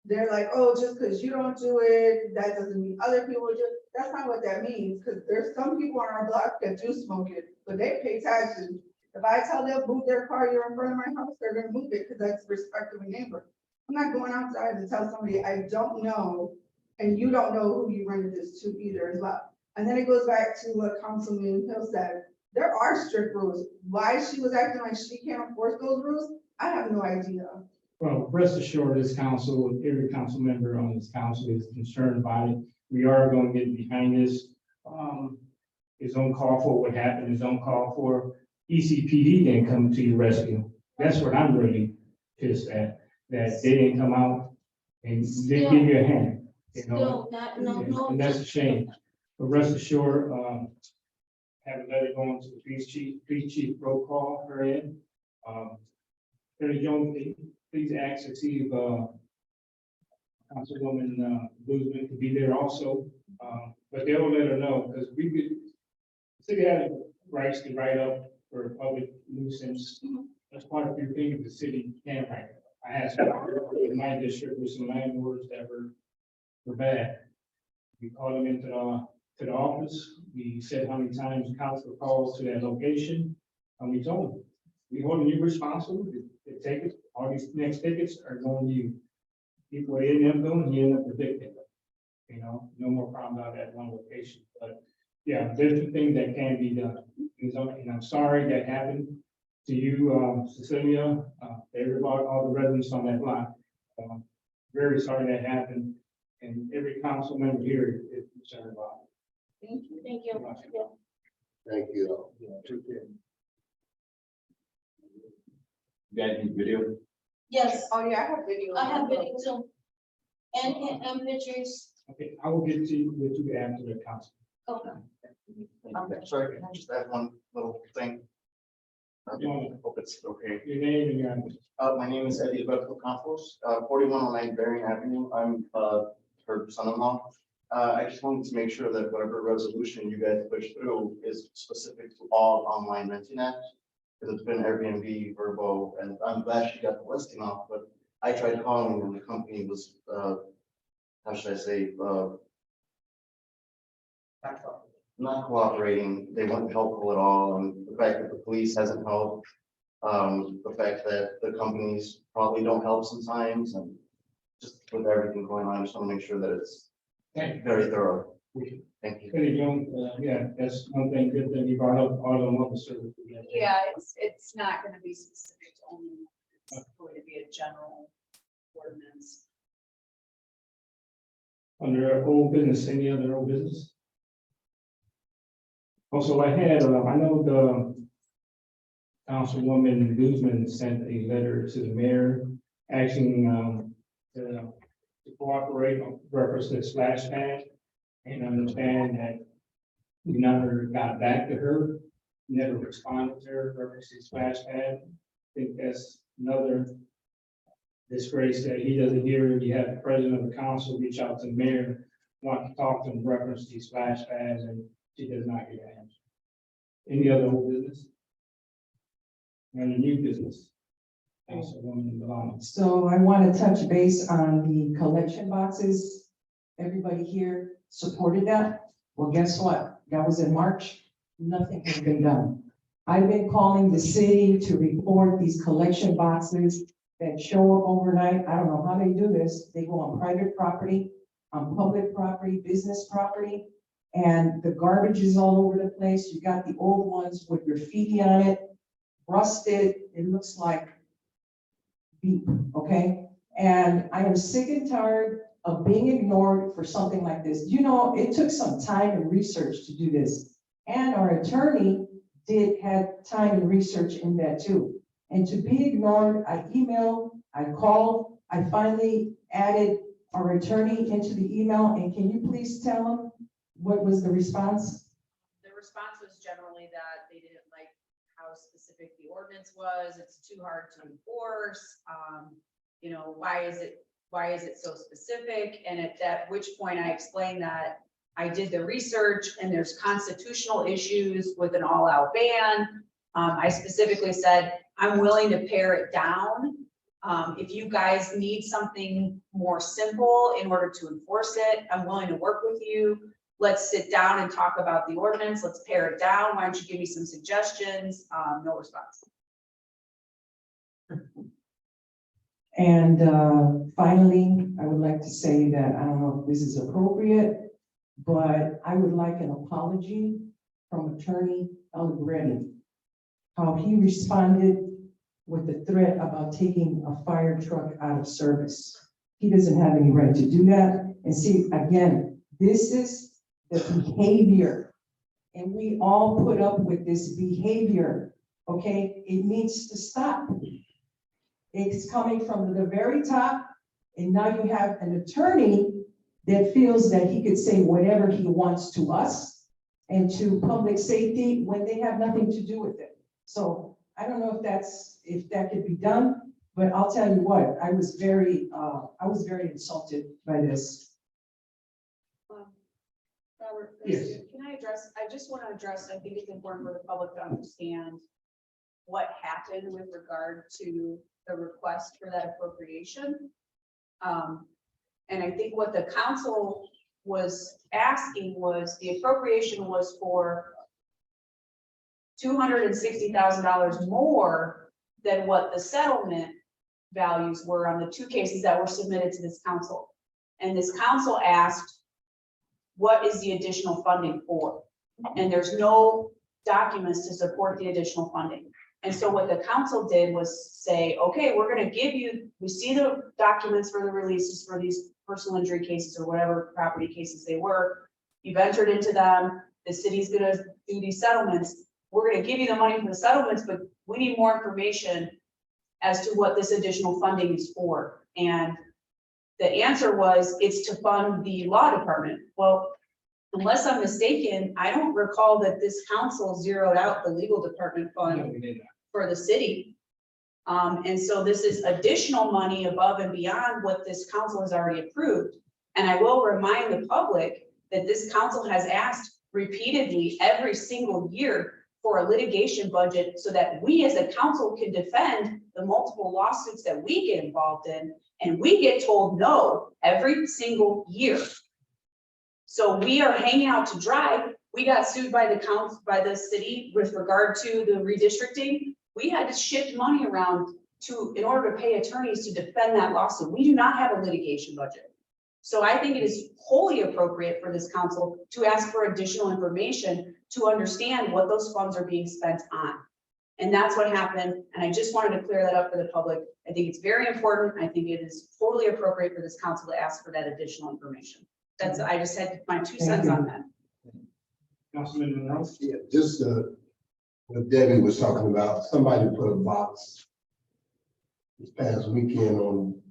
They're like, oh, just because you don't do it, that doesn't mean other people do. That's not what that means, because there's some people on our block that do smoke it, but they pay taxes. If I tell them move their car, you're in front of my house, they're gonna move it because that's respect of a neighbor. I'm not going outside to tell somebody I don't know, and you don't know who you rented this to either as well. And then it goes back to what Councilman Hill said. There are strict rules. Why she was acting like she can't enforce those rules, I have no idea. Well, rest assured, this council, every council member on this council is concerned about it. We are going to get behind this. It's on call for what happened, it's on call for ECPD didn't come to your rescue. That's what I'm really pissed at, that they didn't come out and they give you a hand, you know? And that's a shame. But rest assured, have a letter going to the police chief roll call her in. Attorney Jones, please ask to see if Councilwoman Boozman could be there also. But they'll let her know, because we could, city has rights to write up for public nuisance. That's quite a few things the city can write. I asked in my district with some landlords that were bad. We called them into the office. We said how many times council calls to that location, and we told them, we holding you responsible. The tickets, all these next tickets are going to you. People end up doing, you end up predicting them. You know, no more problem about that one location. But yeah, there's some things that can be done. And I'm sorry that happened to you, Cecilia, everybody, all the residents on that block. Very sorry that happened. And every council member here is concerned about it. Thank you. Thank you. Thank you. You got any video? Yes, Oh, yeah, I have video. I have video too. And pictures. Okay, I will get to you with you after the council. Okay. I'm sorry, can I just add one little thing? I hope it's okay. Your name and your address. My name is Eddie Alberto Campos, 4109 Bering Avenue. I'm her son-in-law. I just wanted to make sure that whatever resolution you guys push through is specific to all online renting apps. Because it's been Airbnb, Verbo, and I'm glad she got the listing off, but I tried calling and the company was, how should I say, not cooperating. They weren't helpful at all. And the fact that the police hasn't helped, the fact that the companies probably don't help sometimes, and just with everything going on, I just want to make sure that it's Thank you. very thorough. Thank you. Kenny Jones, yeah, that's one thing, good thing you brought up, all the officers. Yeah, it's not gonna be specific to only, it's going to be a general ordinance. Under old business, any other old business? Also, I had, I know the Councilwoman Guzman sent a letter to the mayor asking, to cooperate on reference to splash pad. And I understand that we never got back to her, never responded to her reference to splash pad. I think that's another disgrace that he doesn't hear. You have the president of the council reach out to the mayor, want to talk to him in reference to these splash pads, and she does not get an answer. Any other old business? And a new business? Councilwoman Delaney. So I want to touch base on the collection boxes. Everybody here supported that. Well, guess what? That was in March. Nothing has been done. I've been calling the city to report these collection boxes that show up overnight. I don't know how they do this. They go on private property, on public property, business property, and the garbage is all over the place. You got the old ones with graffiti on it, rusted. It looks like beep, okay? And I am sick and tired of being ignored for something like this. You know, it took some time and research to do this. And our attorney had time and research in that too. And to be ignored, I emailed, I called, I finally added our attorney into the email. And can you please tell him what was the response? The response was generally that they didn't like how specific the ordinance was. It's too hard to enforce. You know, why is it so specific? And at that which point I explained that I did the research and there's constitutional issues with an all-out ban. I specifically said, I'm willing to pare it down. If you guys need something more simple in order to enforce it, I'm willing to work with you. Let's sit down and talk about the ordinance. Let's pare it down. Why don't you give me some suggestions? No response. And finally, I would like to say that I don't know if this is appropriate, but I would like an apology from Attorney Allegretti. How he responded with the threat about taking a fire truck out of service. He doesn't have any right to do that. And see, again, this is the behavior. And we all put up with this behavior, okay? It needs to stop. It's coming from the very top, and now you have an attorney that feels that he could say whatever he wants to us and to public safety when they have nothing to do with it. So I don't know if that could be done, but I'll tell you what, I was very insulted by this. Robert, Yes. can I just want to address, I think it's important for the public to understand what happened with regard to the request for that appropriation. And I think what the council was asking was the appropriation was for $260,000 more than what the settlement values were on the two cases that were submitted to this council. And this council asked, what is the additional funding for? And there's no documents to support the additional funding. And so what the council did was say, okay, we're going to give you, we see the documents for the releases for these personal injury cases or whatever property cases they were. You've entered into them. The city's going to do these settlements. We're going to give you the money for the settlements, but we need more information as to what this additional funding is for. And the answer was, it's to fund the law department. Well, unless I'm mistaken, I don't recall that this council zeroed out the legal department fund for the city. And so this is additional money above and beyond what this council has already approved. And I will remind the public that this council has asked repeatedly every single year for a litigation budget so that we as a council can defend the multiple lawsuits that we get involved in, and we get told no every single year. So we are hanging out to dry. We got sued by the council, by the city with regard to the redistricting. We had to shift money around in order to pay attorneys to defend that lawsuit. We do not have a litigation budget. So I think it is wholly appropriate for this council to ask for additional information to understand what those funds are being spent on. And that's what happened. And I just wanted to clear that up for the public. I think it's very important. I think it is totally appropriate for this council to ask for that additional information. That's, I just had my 2 cents on that. Councilman Monroe? Yeah, just, what Debbie was talking about, somebody put a box this past weekend on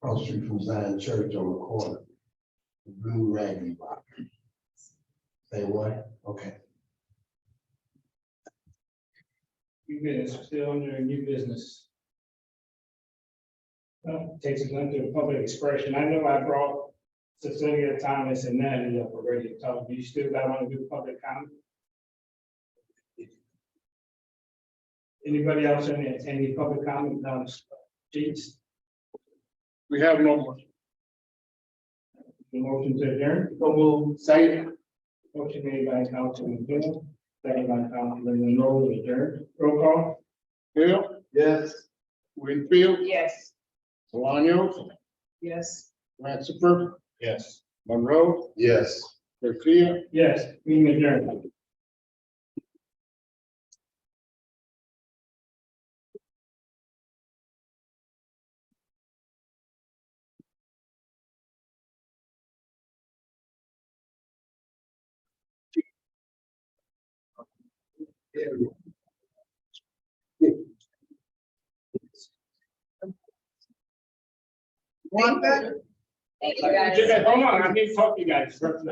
Cross Street from Zion Church on the corner. The blue raggedy box. Say what? Okay. New business, still under new business. Takes us into the public expression. I know I brought Cecilia Thomas and Natalie up already to talk. Do you still got want to do public comment? Anybody else in there? Any public comment on the sheets? We have no more. The motion to adjourn? So we'll say, Motion made by Councilman Hill, second by Councilman Monroe to adjourn. Roll call? Hill, Yes. Winfield, Yes. Solano, Yes. Ratzifer, Yes. Monroe, Yes. Garcia. Yes, meeting adjourned. Want that? Thank you, guys. Hold on, I need to talk to you guys first.